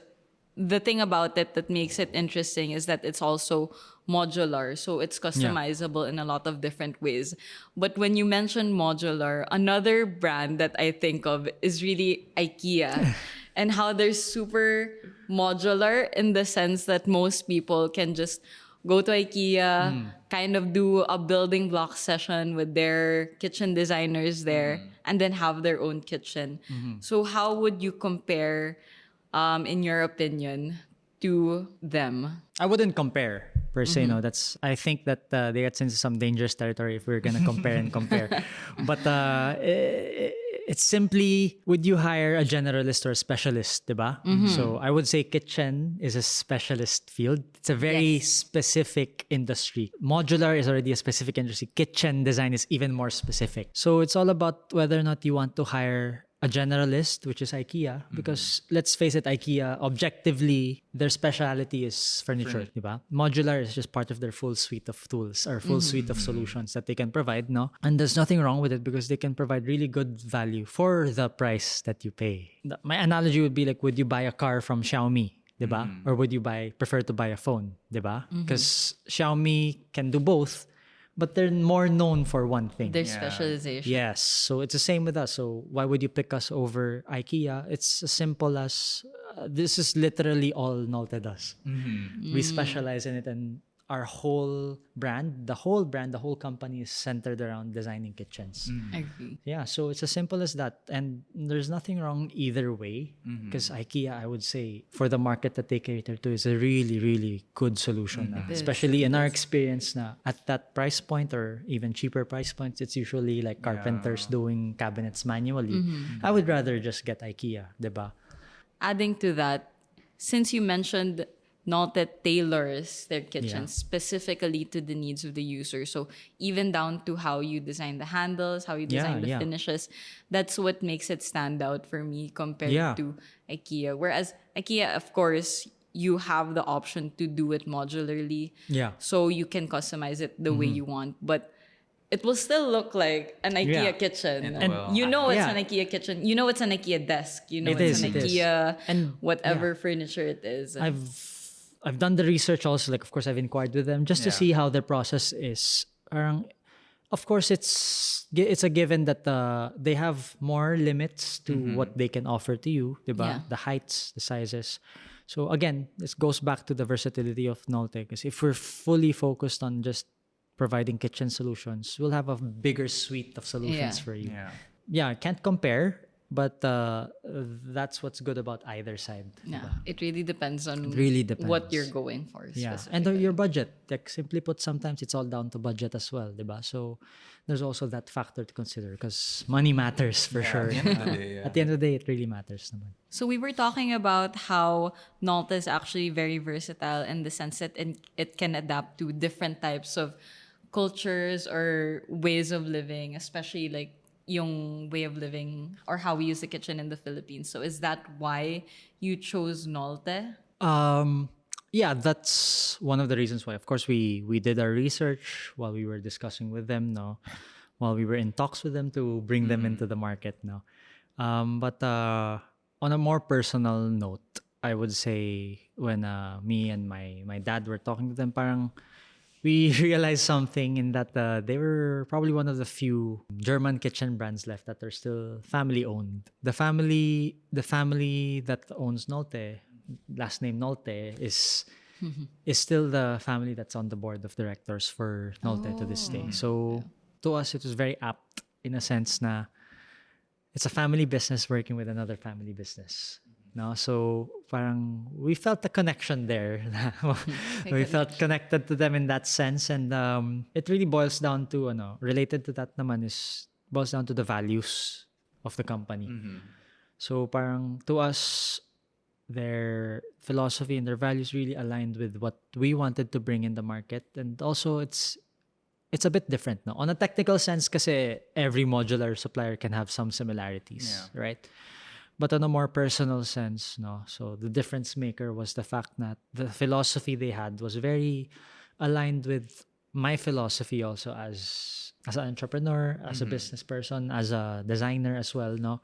the thing about it that makes it interesting is that it's also modular. So it's customizable in a lot of different ways. But when you mention modular, another brand that I think of is really IKEA. And how they're super modular in the sense that most people can just go to IKEA, kind of do a building block session with their kitchen designers there, and then have their own kitchen. So how would you compare, in your opinion, to them? I wouldn't compare per se. No, I think that they get into some dangerous territory if we're gonna compare and compare. But it's simply, would you hire a generalist or a specialist, diba? So I would say kitchen is a specialist field. It's a very specific industry. Modular is already a specific industry. Kitchen design is even more specific. So it's all about whether or not you want to hire a generalist, which is IKEA, because let's face it, IKEA, objectively, their specialty is furniture, diba? Modular is just part of their full suite of tools or full suite of solutions that they can provide, no? And there's nothing wrong with it because they can provide really good value for the price that you pay. My analogy would be like, would you buy a car from Xiaomi, diba? Or would you prefer to buy a phone, diba? Because Xiaomi can do both, but they're more known for one thing. Their specialization. Yes. So it's the same with us. So why would you pick us over IKEA? It's as simple as this is literally all Nolte does. We specialize in it, and our whole brand, the whole company is centered around designing kitchens. Agree. Yeah, so it's as simple as that. And there's nothing wrong either way, because IKEA, I would say, for the market that they cater to, is a really, really good solution. It is. Especially in our experience na at that price point or even cheaper price points, it's usually like carpenters doing cabinets manually. I would rather just get IKEA, diba? Adding to that, since you mentioned Nolte tailors their kitchen specifically to the needs of the user. So even down to how you design the handles, how you design the finishes, that's what makes it stand out for me compared to IKEA. Whereas IKEA, of course, you have the option to do it modularly. Yeah. So you can customize it the way you want. But it will still look like an IKEA kitchen. It will. You know it's an IKEA kitchen. You know it's an IKEA desk. You know it's an IKEA and whatever furniture it is. And I've done the research also. Like, of course, I've inquired with them just to see how their process is. Of course, it's a given that they have more limits to what they can offer to you, diba? Yeah. The heights, the sizes. So again, this goes back to the versatility of Nolte. Because if we're fully focused on just providing kitchen solutions, we'll have a bigger suite of solutions for you. Yeah, can't compare. But that's what's good about either side. yeah, it really depends on really depends. what you're going for. Yeah, Specifically. and your budget. Like simply put, sometimes it's all down to budget as well, diba? So there's also that factor to consider because money matters for sure. At the end of the day, At the end of the day, it really matters naman. So we were talking about how Nolte is actually very versatile in the sense that it can adapt to different types of cultures or ways of living, especially like yung way of living or how we use the kitchen in the Philippines. So is that why you chose Nolte? Yeah, that's one of the reasons why. Of course, we did our research while we were discussing with them, no, while we were in talks with them to bring them into the market, no. But on a more personal note, I would say when me and my dad were talking to them, parang we realized something in that they were probably one of the few German kitchen brands left that are still family owned. The family that owns Nolte, last name Nolte, is still the family that's on the board of directors for Nolte to this day. So to us, it was very apt in a sense na it's a family business working with another family business. No, so parang we felt the connection there. We felt connected to them in that sense, and it really boils down to related to that naman is boils down to the values of the company. So parang to us, their philosophy and their values really aligned with what we wanted to bring in the market, and also it's a bit different, no? On a technical sense, kasi every modular supplier can have some similarities, right? But on a more personal sense, no. So the difference maker was the fact that the philosophy they had was very aligned with my philosophy also as an entrepreneur, as a business person, as a designer as well, no.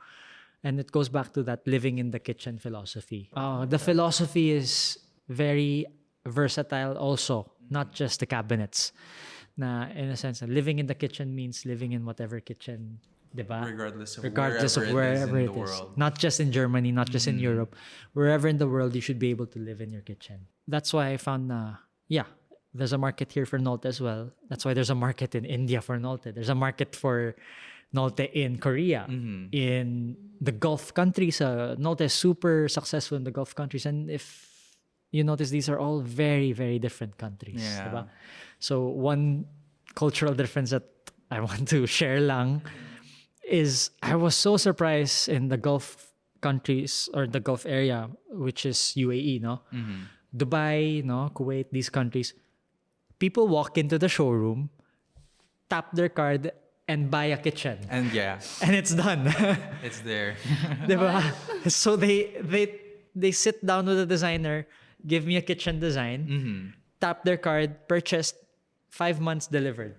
And it goes back to that living in the kitchen philosophy. The philosophy is very versatile also, not just the cabinets. Na in a sense, living in the kitchen means living in whatever kitchen. Diba? Regardless of wherever it is in the world. Not just in Germany, not just in Europe. Wherever in the world, you should be able to live in your kitchen. That's why I found, there's a market here for Nolte as well. That's why there's a market in India for Nolte. There's a market for Nolte in Korea. In the Gulf countries, Nolte is super successful in the Gulf countries. And if you notice, these are all very, very different countries. Yeah. Diba? So one cultural difference that I want to share lang is I was so surprised in the Gulf countries or the Gulf area, which is UAE, no? Dubai, no? Kuwait, these countries. People walk into the showroom, tap their card, and buy a kitchen. And And it's done. it's there. Diba? So they sit down with the designer, give me a kitchen design, tap their card, purchased, 5 months delivered.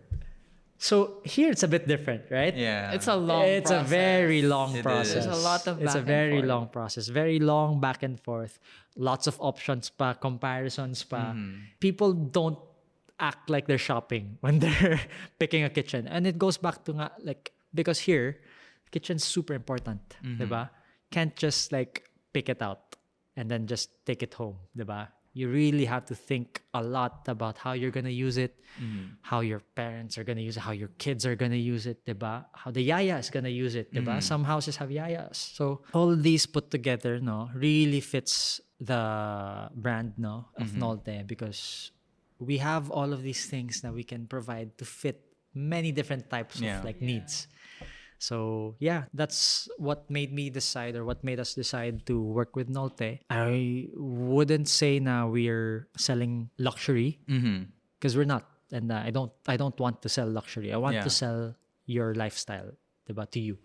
So here it's a bit different, right? Yeah. It's a long It's process. a very long It process. is. There's a lot of It's a back and very forth. long process. Very long back and forth. Lots of options pa, comparisons pa. People don't act like they're shopping when they're picking a kitchen. And it goes back to nga, like, because here, kitchen's super important, diba? Can't just like pick it out and then just take it home, diba? You really have to think a lot about how you're gonna use it, how your parents are gonna use it, how your kids are gonna use it, diba? How the yaya is gonna use it, diba? Some houses have yayas. So all these put together, no, really fits the brand, no, of Nolte, because we have all of these things that we can provide to fit many different types of like needs. So yeah, that's what made me decide, or what made us decide to work with Nolte. I wouldn't say now we're selling luxury, because we're not, and I don't want to sell luxury. I want to sell your lifestyle, diba, to you.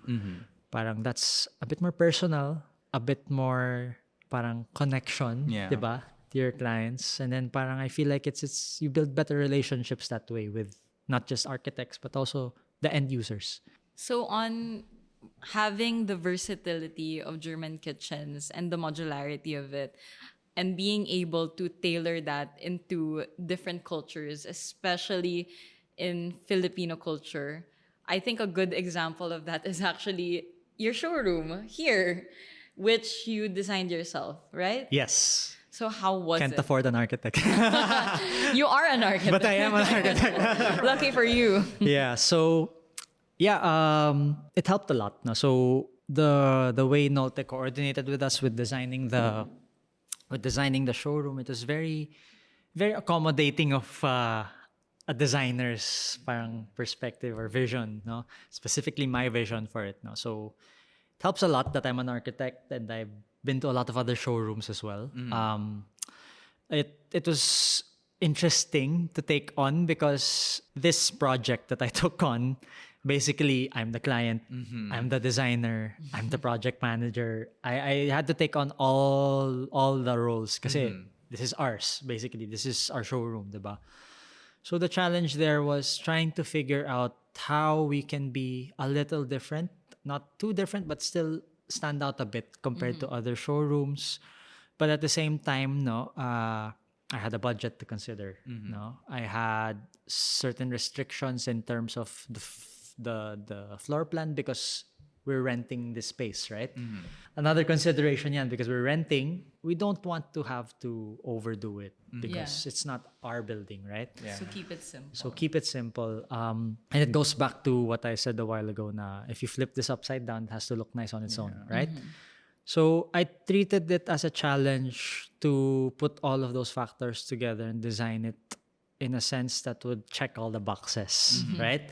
Parang that's a bit more personal, a bit more parang connection, diba, to your clients, and then parang I feel like it's you build better relationships that way with not just architects but also the end users. So on having the versatility of German kitchens and the modularity of it, and being able to tailor that into different cultures, especially in Filipino culture, I think a good example of that is actually your showroom here, which you designed yourself, right? Yes. So how was Can't it? afford an architect. You are an architect. But I am an architect. Lucky for you. Yeah. So yeah, it helped a lot. No? So the way Nolte coordinated with us with designing the showroom, it was very, very accommodating of a designer's parang perspective or vision, no? Specifically my vision for it, no? So it helps a lot that I'm an architect and I've been to a lot of other showrooms as well. It was interesting to take on, because this project that I took on, basically I'm the client, I'm the designer, I'm the project manager. I had to take on all the roles, kasi this is ours, basically. This is our showroom, diba? So the challenge there was trying to figure out how we can be a little different, not too different, but still stand out a bit compared to other showrooms. But at the same time, no, I had a budget to consider. No, I had certain restrictions in terms of the floor plan, because we're renting this space, right? Another consideration yan, because we're renting, we don't want to have to overdo it, because it's not our building, right? So keep it simple. So keep it simple. And it goes back to what I said a while ago, na if you flip this upside down, it has to look nice on its own, right? So I treated it as a challenge to put all of those factors together and design it in a sense that would check all the boxes, right?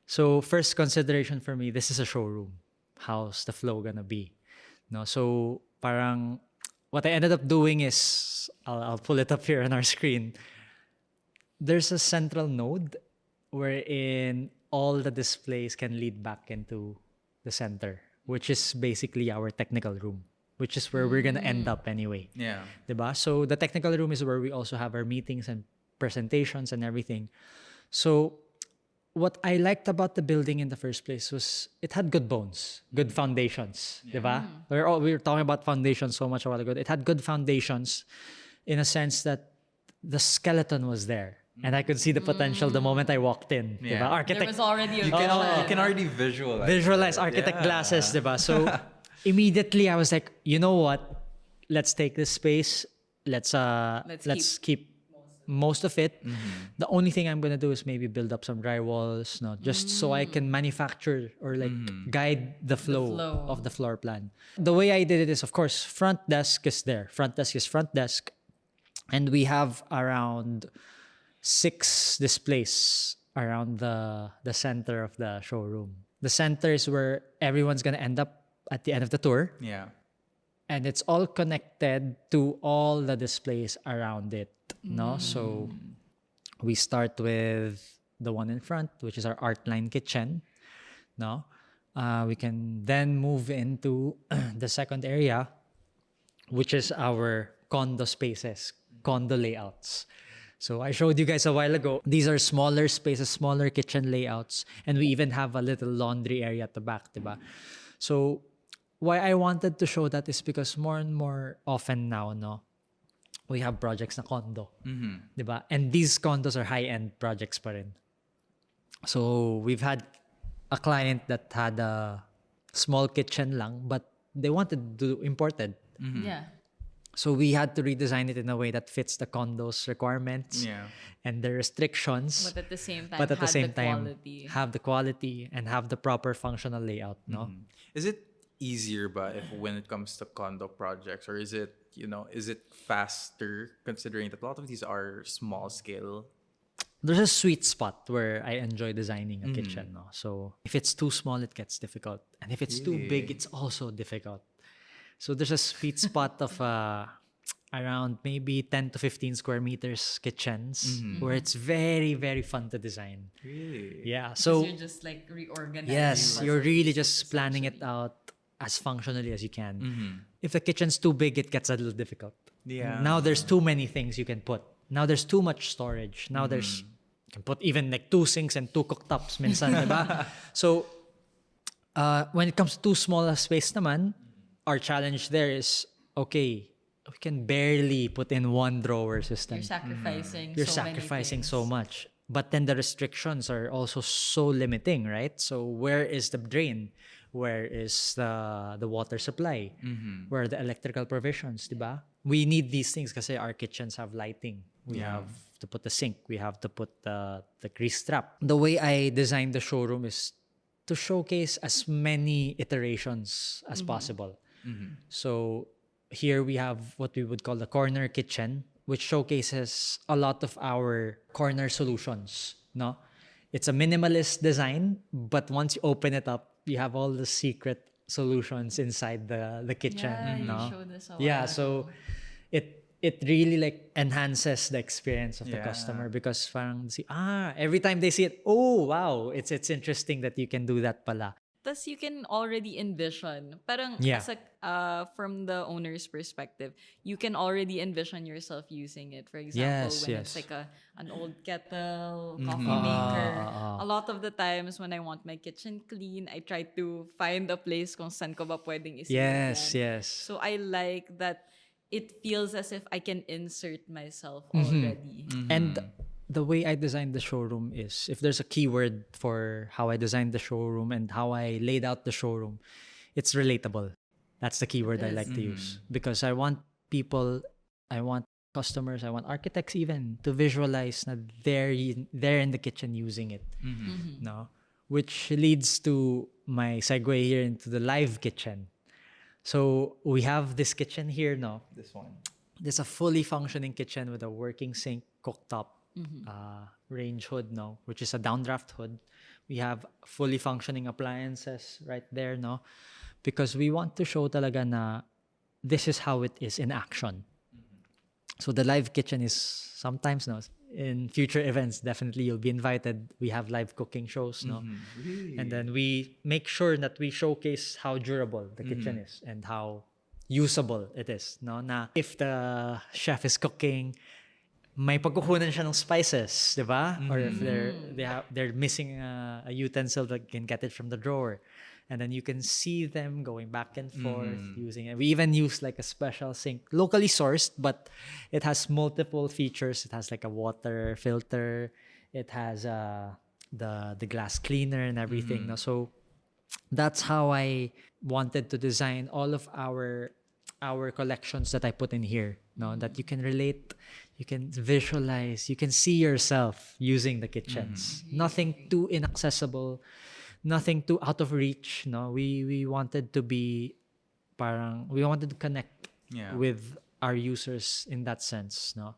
So first consideration for me, this is a showroom. How's the flow gonna be? No, so parang what I ended up doing is, I'll pull it up here on our screen. There's a central node wherein all the displays can lead back into the center, which is basically our technical room, which is where we're gonna end up anyway. Yeah. Diba? So the technical room is where we also have our meetings and presentations and everything. So what I liked about the building in the first place was it had good bones, good foundations, diba? We were talking about foundations so much a while ago. It had good foundations in a sense that the skeleton was there. And I could see the potential the moment I walked in. Yeah. Diba? Architect, There was already a You can already visualize architect glasses, diba? So immediately I was like, you know what? Let's take this space. Let's keep most of it. The only thing I'm gonna do is maybe build up some drywalls, no, just so I can manufacture or like guide the flow of the floor plan. The way I did it is, of course, front desk is there. Front desk is front desk, and we have around 6 displays around the center of the showroom. The center is where everyone's gonna end up at the end of the tour. Yeah. And it's all connected to all the displays around it, no? So we start with the one in front, which is our Artline kitchen, no? We can then move into the second area, which is our condo spaces, condo layouts. So I showed you guys a while ago, these are smaller spaces, smaller kitchen layouts, and we even have a little laundry area at the back, diba? So why I wanted to show that is because more and more often now, no, we have projects na condo. Diba? And these condos are high-end projects pa rin. So we've had a client that had a small kitchen lang, but they wanted to do imported. Yeah. So we had to redesign it in a way that fits the condo's requirements and the restrictions. But at the same time, But at the same time, quality. have the quality and have the proper functional layout. No. Is it easier ba if when it comes to condo projects, or is it, is it faster considering that a lot of these are small scale? There's a sweet spot where I enjoy designing a kitchen. No? So if it's too small, it gets difficult. And if it's too big, it's also difficult. So there's a sweet spot of around maybe 10 to 15 square meters kitchens where it's very, very fun to design. Really? Yeah. So you're just like reorganizing. yes, you're really just planning it out as functionally as you can. If the kitchen's too big, it gets a little difficult. Yeah. Now there's too many things you can put. Now there's too much storage. Now you can put even like 2 sinks and 2 cooktops minsan, diba? So when it comes to too small a space naman, our challenge there is, okay, we can barely put in 1 drawer system. You're sacrificing. You're so many sacrificing things. so much. But then the restrictions are also so limiting, right? So where is the drain? Where is the water supply? Where are the electrical provisions, diba? We need these things because our kitchens have lighting. We have to put the sink. We have to put the grease trap. The way I designed the showroom is to showcase as many iterations as possible. So here we have what we would call the corner kitchen, which showcases a lot of our corner solutions. No, it's a minimalist design, but once you open it up, you have all the secret solutions inside the kitchen. Yeah, no? you showed this a Yeah, while so ago. it really like enhances the experience of the customer because parang every time they see it, oh wow, it's interesting that you can do that pala. Thus, you can already envision, parang Yeah. as from the owner's perspective, you can already envision yourself using it. For example, Yes, when yes. it's like an old kettle, coffee maker. A lot of the times when I want my kitchen clean, I try to find a place kung saan ko ba pwedeng isilagay. Yes, yes. So I like that it feels as if I can insert myself already. And the way I designed the showroom is, if there's a keyword for how I designed the showroom and how I laid out the showroom, it's relatable. That's the keyword I like to use. Because I want people, I want customers, I want architects even to visualize that they're in the kitchen using it. No? Which leads to my segue here into the live kitchen. So we have this kitchen here now. This one. There's a fully functioning kitchen with a working sink, cooktop, range hood, no, which is a downdraft hood. We have fully functioning appliances right there, no, because we want to show talaga na this is how it is in action. So the live kitchen is sometimes, no, in future events, definitely you'll be invited. We have live cooking shows, no, and then we make sure that we showcase how durable the kitchen is and how usable it is, no, na if the chef is cooking, may pagkukunan siya ng spices, di ba? Or if they're missing a utensil that can get it from the drawer. And then you can see them going back and forth using it. We even use like a special sink, locally sourced, but it has multiple features. It has like a water filter. It has the glass cleaner and everything. No? So that's how I wanted to design all of our collections that I put in here. No, that you can relate, you can visualize, you can see yourself using the kitchens. Nothing too inaccessible, nothing too out of reach. No, we wanted to be we wanted to connect with our users in that sense. No,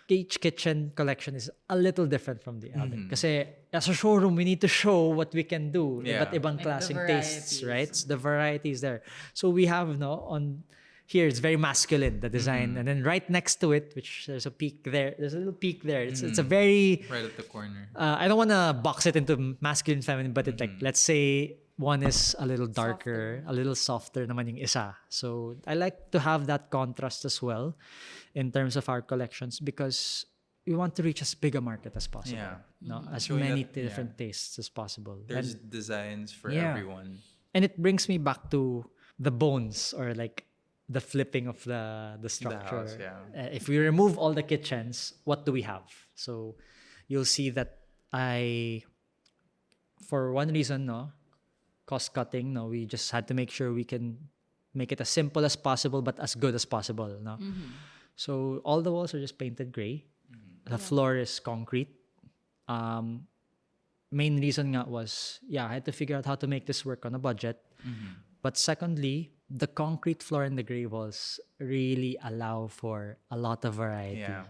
each kitchen collection is a little different from the other. Kasi as a showroom, we need to show what we can do. Iba't ibang Like klaseng the tastes, varieties. right? So the variety is there. So we have on here, it's very masculine, the design. And then right next to it, which there's a peak there. There's a little peak there. It's a very... Right at the corner. I don't want to box it into masculine, feminine, but it like, let's say one is a little darker, a little softer naman yung isa. So I like to have that contrast as well in terms of our collections because we want to reach as big a market as possible. Yeah. No? As Showing many that- different tastes as possible. There's designs for Yeah. everyone. And it brings me back to the bones or like the flipping of the structure. house, yeah. If we remove all the kitchens, what do we have? So you'll see that for one reason, no, cost cutting, no, we just had to make sure we can make it as simple as possible but as good as possible, no. So all the walls are just painted gray. The floor is concrete. Main reason nga was, I had to figure out how to make this work on a budget. But secondly, the concrete floor and the gray walls really allow for a lot of variety. Yeah.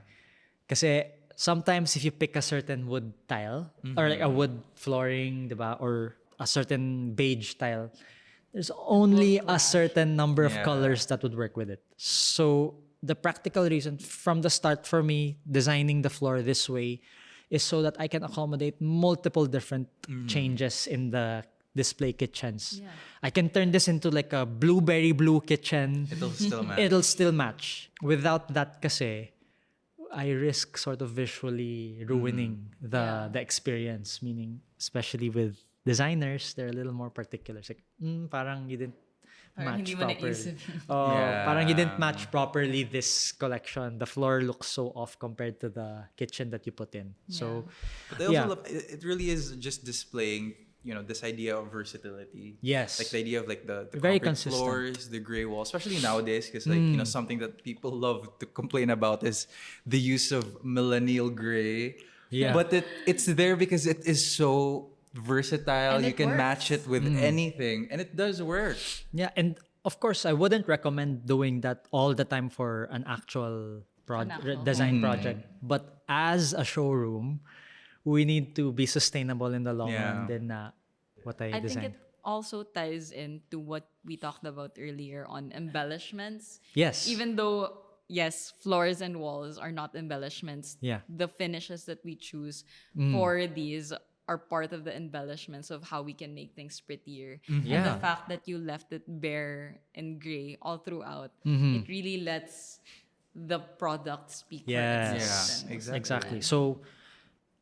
Kasi sometimes if you pick a certain wood tile or like a wood flooring, diba, or a certain beige tile, there's only a certain number of colors that would work with it. So the practical reason from the start for me designing the floor this way is so that I can accommodate multiple different changes in the display kitchens. Yeah. I can turn this into like a blueberry blue kitchen. It'll still match. It'll still match. Without that kasi, I risk sort of visually ruining the experience. Meaning, especially with designers, they're a little more particular. It's like, parang you didn't Parang match hindi mo properly. naisip. Parang you didn't match properly this collection. The floor looks so off compared to the kitchen that you put in. So, But I also love, it really is just displaying, this idea of versatility. Yes. Like the idea of like the Very concrete consistent. floors, the gray walls, especially nowadays, because something that people love to complain about is the use of millennial gray. Yeah. But it's there because it is so versatile. And you it can works. match it with anything, and it does work. yeah, and of course, I wouldn't recommend doing that all the time for an actual actual design project. But as a showroom, we need to be sustainable in the long run. Then what I I think designed. it also ties into what we talked about earlier on embellishments. Yes. Even though, yes, floors and walls are not embellishments, Yeah. the finishes that we choose for these are part of the embellishments of how we can make things prettier. And Yeah. the fact that you left it bare and gray all throughout, it really lets the product speak for Yes. itself. Yeah, Exactly. So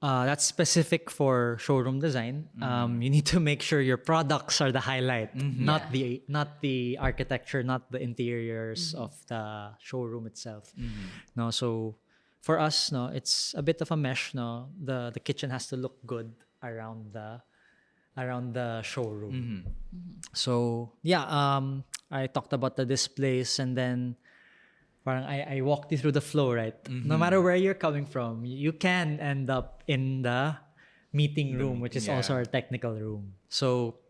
that's specific for showroom design. You need to make sure your products are the highlight, not the architecture, not the interiors of the showroom itself. No, so for us, no, it's a bit of a mesh. No, the kitchen has to look good around the showroom. So I talked about the displays, and then parang I walked you through the flow, right? No matter where you're coming from, you can end up in the meeting room, which is also our technical room. So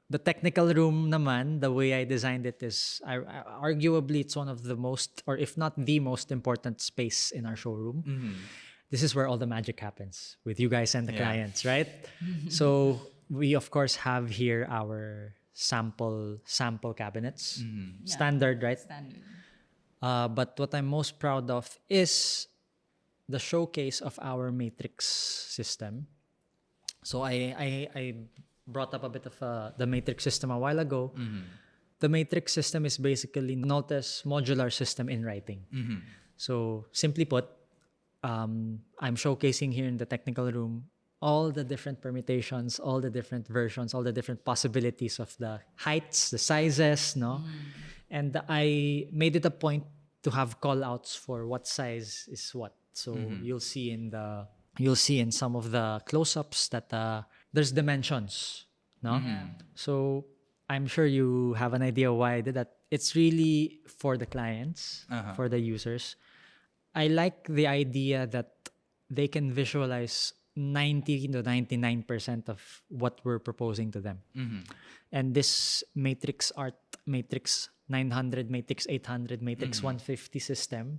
the technical room naman, the way I designed it is, arguably it's one of the most, or if not the most important space in our showroom. This is where all the magic happens with you guys and the clients, right? So we of course have here our sample cabinets, standard, right? Standard. But what I'm most proud of is the showcase of our matrix system. So I brought up a bit of the matrix system a while ago. The matrix system is basically Nolte's modular system in writing. So simply put, I'm showcasing here in the technical room all the different permutations, all the different versions, all the different possibilities of the heights, the sizes, no? And I made it a point to have call outs for what size is what. So you'll see in some of the close-ups that there's dimensions, no? So I'm sure you have an idea why I did that. It's really for the clients, for the users. I like the idea that they can visualize 90 to 99% of what we're proposing to them. And this matrix art, matrix 900, matrix 800, matrix 150 system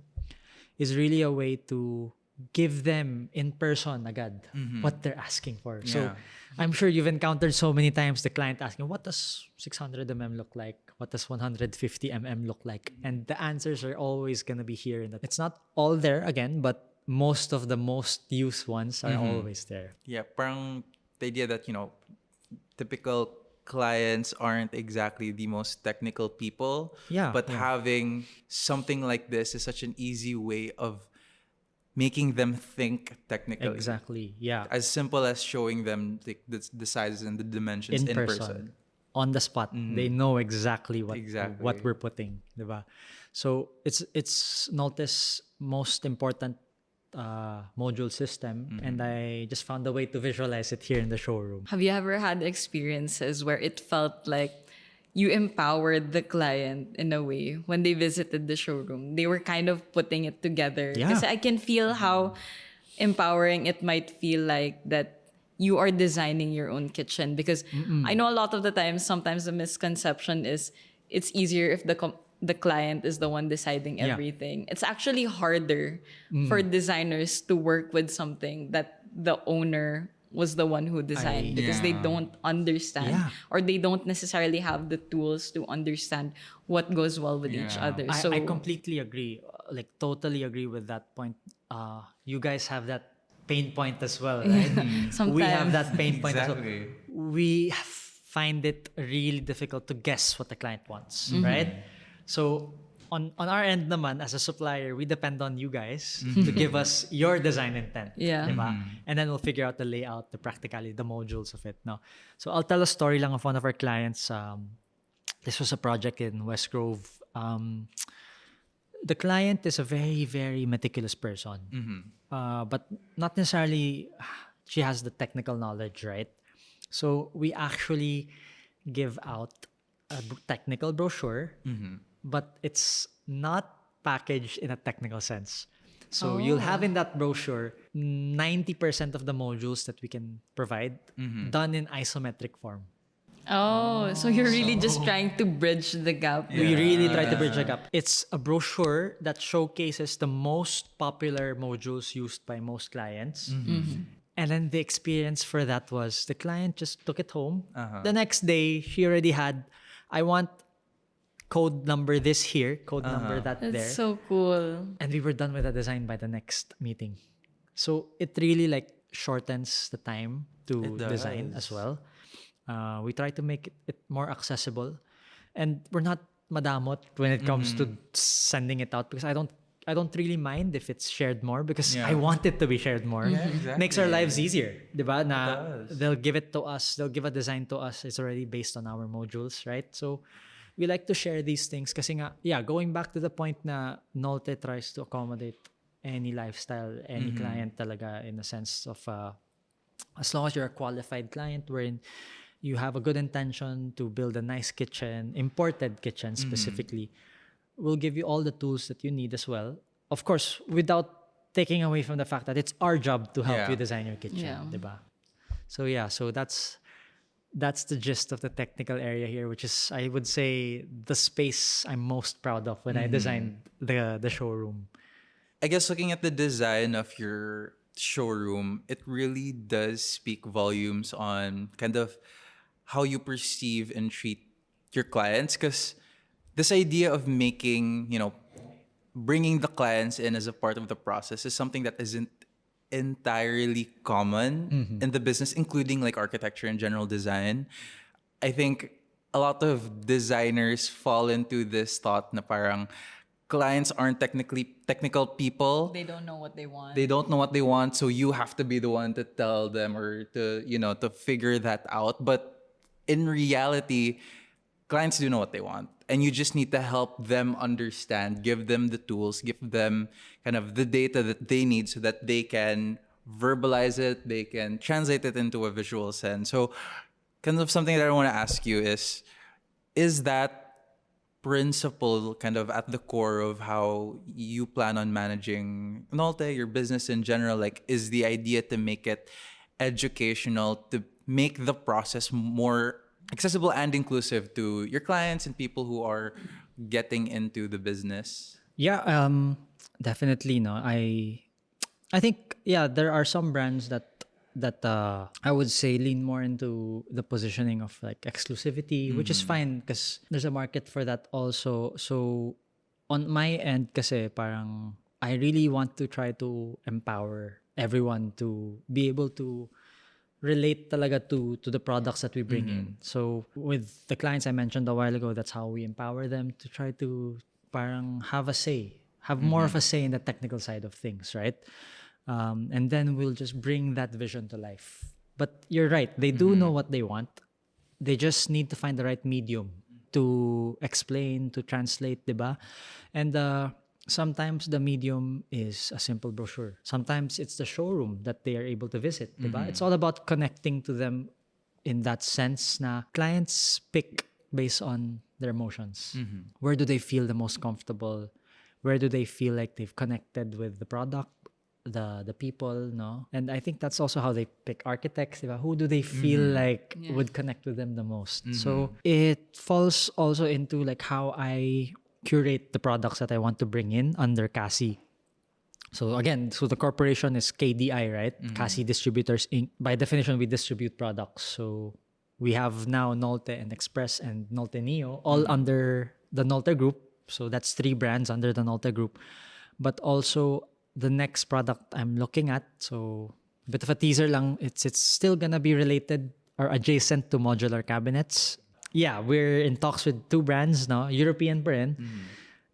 is really a way to give them in person agad what they're asking for. So I'm sure you've encountered so many times the client asking, what does 600 mm look like? What does 150 mm look like? And the answers are always going to be here. It's not all there again, but most of the most used ones are always there. Yeah, parang the idea that, typical clients aren't exactly the most technical people. But having something like this is such an easy way of making them think technically. Exactly. Yeah. As simple as showing them the sizes and the dimensions in person. on the spot. They know exactly what Exactly. we're putting, diba? So it's Nolte's most important module system, and I just found a way to visualize it here in the showroom. Have you ever had experiences where it felt like you empowered the client in a way when they visited the showroom? They were kind of putting it together. Yeah. Because I can feel how empowering it might feel like that you are designing your own kitchen. Because I know a lot of the time, sometimes the misconception is it's easier if the client is the one deciding Yeah. everything. It's actually harder for designers to work with something that the owner was the one who designed, because they Yeah. don't understand Yeah. or they don't necessarily have the tools to understand what goes well with each Yeah. other. So I completely agree. Like totally agree with that point. You guys have that pain point as well, right? We have sometimes. that pain point as well. Exactly. We find it really difficult to guess what the client wants, right? So on our end naman, as a supplier, we depend on you guys to give us your design intent. Yeah. Diba? And then we'll figure out the layout, the practicality, the modules of it. No. So I'll tell a story lang of one of our clients. This was a project in West Grove. The client is a very, very meticulous person. But not necessarily she has the technical knowledge, right? So we actually give out a technical brochure, but it's not packaged in a technical sense. So you'll have in that brochure 90% of the modules that we can provide done in isometric form. Oh, so you're really just trying to bridge the gap. We really try to bridge the gap. It's a brochure that showcases the most popular modules used by most clients. And then the experience for that was the client just took it home. The next day, she already had, I want code number this here, code number that That's there. so cool. And we were done with the design by the next meeting. So it really like shortens the time to It design does. as well. We try to make it more accessible, and we're not madamot when it comes to sending it out, because I don't really mind if it's shared more, because Yeah. I want it to be shared more. exactly. Makes our lives easier, diba? Na does. they'll give it to us, they'll give a design to us. It's already based on our modules, right? So we like to share these things kasi nga, yeah, going back to the point na Nolte tries to accommodate any lifestyle, any client talaga, in the sense of as long as you're a qualified client wherein you have a good intention to build a nice kitchen, imported kitchen specifically, we'll give you all the tools that you need as well. Of course, without taking away from the fact that it's our job to help Yeah. you design your kitchen, Yeah. diba? So yeah, so that's the gist of the technical area here, which is, I would say, the space I'm most proud of when I designed the showroom. I guess looking at the design of your showroom, it really does speak volumes on kind of how you perceive and treat your clients. Because this idea of making, bringing the clients in as a part of the process is something that isn't entirely common in the business, including like architecture and general design. I think a lot of designers fall into this thought na parang clients aren't technical people. They don't know what they want. They don't know what they want, so you have to be the one to tell them, or to figure that out. But in reality, clients do know what they want, and you just need to help them understand, give them the tools, give them kind of the data that they need so that they can verbalize it, they can translate it into a visual sense. So kind of something that I want to ask you is that principle kind of at the core of how you plan on managing Nolte, your business in general? Like, is the idea to make it educational, to make the process more accessible and inclusive to your clients and people who are getting into the business? Yeah, definitely. No, I think, yeah, there are some brands that I would say lean more into the positioning of like exclusivity, which is fine because there's a market for that also. So on my end, kasi parang I really want to try to empower everyone to be able to relate talaga to the products that we bring in. So with the clients I mentioned a while ago, that's how we empower them to try to parang have a say, have more of a say in the technical side of things, right? And then we'll just bring that vision to life. But you're right, they do know what they want. They just need to find the right medium to explain, to translate, diba? And sometimes the medium is a simple brochure. Sometimes it's the showroom that they are able to visit, diba? It's all about connecting to them in that sense na clients pick based on their emotions. Where do they feel the most comfortable? Where do they feel like they've connected with the product, the people, no? And I think that's also how they pick architects. Diba? Who do they feel like would connect with them the most? So it falls also into like how I curate the products that I want to bring in under Kassi. So again, so the corporation is KDI, right? Kassi Distributors Inc. By definition, we distribute products. So we have now Nolte and Express and Nolte Neo all under the Nolte Group. So that's 3 brands under the Nolte Group. But also the next product I'm looking at, so a bit of a teaser lang, it's still gonna be related or adjacent to modular cabinets. Yeah, we're in talks with 2 brands now, European brand.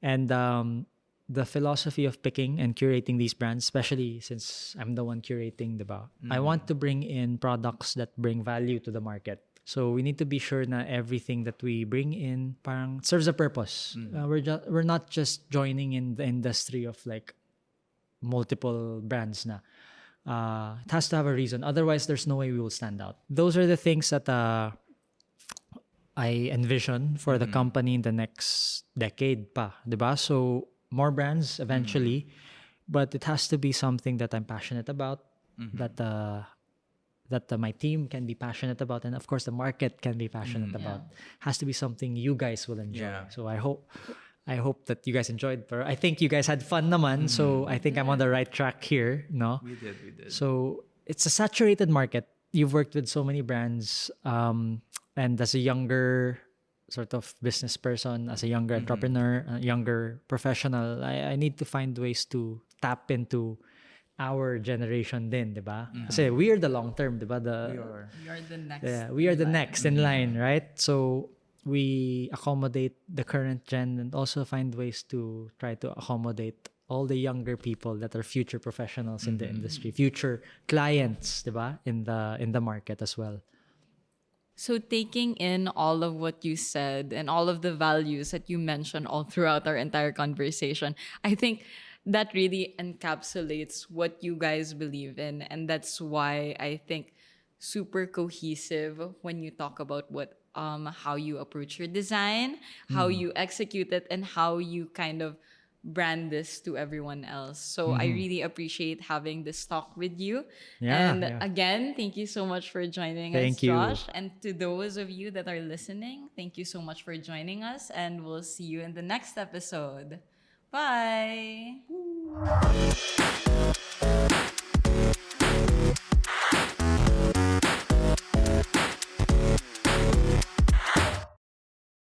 And the philosophy of picking and curating these brands, especially since I'm the one curating, diba? I want to bring in products that bring value to the market. So we need to be sure na everything that we bring in parang serves a purpose. We're not just joining in the industry of like multiple brands na. It has to have a reason. Otherwise, there's no way we will stand out. Those are the things that I envision for the company in the next decade pa, diba? So more brands eventually, but it has to be something that I'm passionate about, that my team can be passionate about, and of course the market can be passionate about. Has to be something you guys will enjoy. Yeah. So I hope that you guys enjoyed. But I think you guys had fun naman. So I think I'm on the right track here, no? We did. So it's a saturated market. You've worked with so many brands, and as a younger sort of business person, as a younger entrepreneur, a younger professional, I need to find ways to tap into our generation din, diba? Kasi we are the long term, diba? We are the next. Yeah, we are the next in line, right? So we accommodate the current gen and also find ways to try to accommodate all the younger people that are future professionals in the industry, future clients, diba? In the market as well. So taking in all of what you said and all of the values that you mentioned all throughout our entire conversation, I think that really encapsulates what you guys believe in. And that's why I think super cohesive when you talk about what how you approach your design, how you execute it, and how you kind of brand this to everyone else. So I really appreciate having this talk with you. Yeah, And yeah. again, thank you so much for joining us, Thank you. Josh. And to those of you that are listening, thank you so much for joining us. And we'll see you in the next episode. Bye.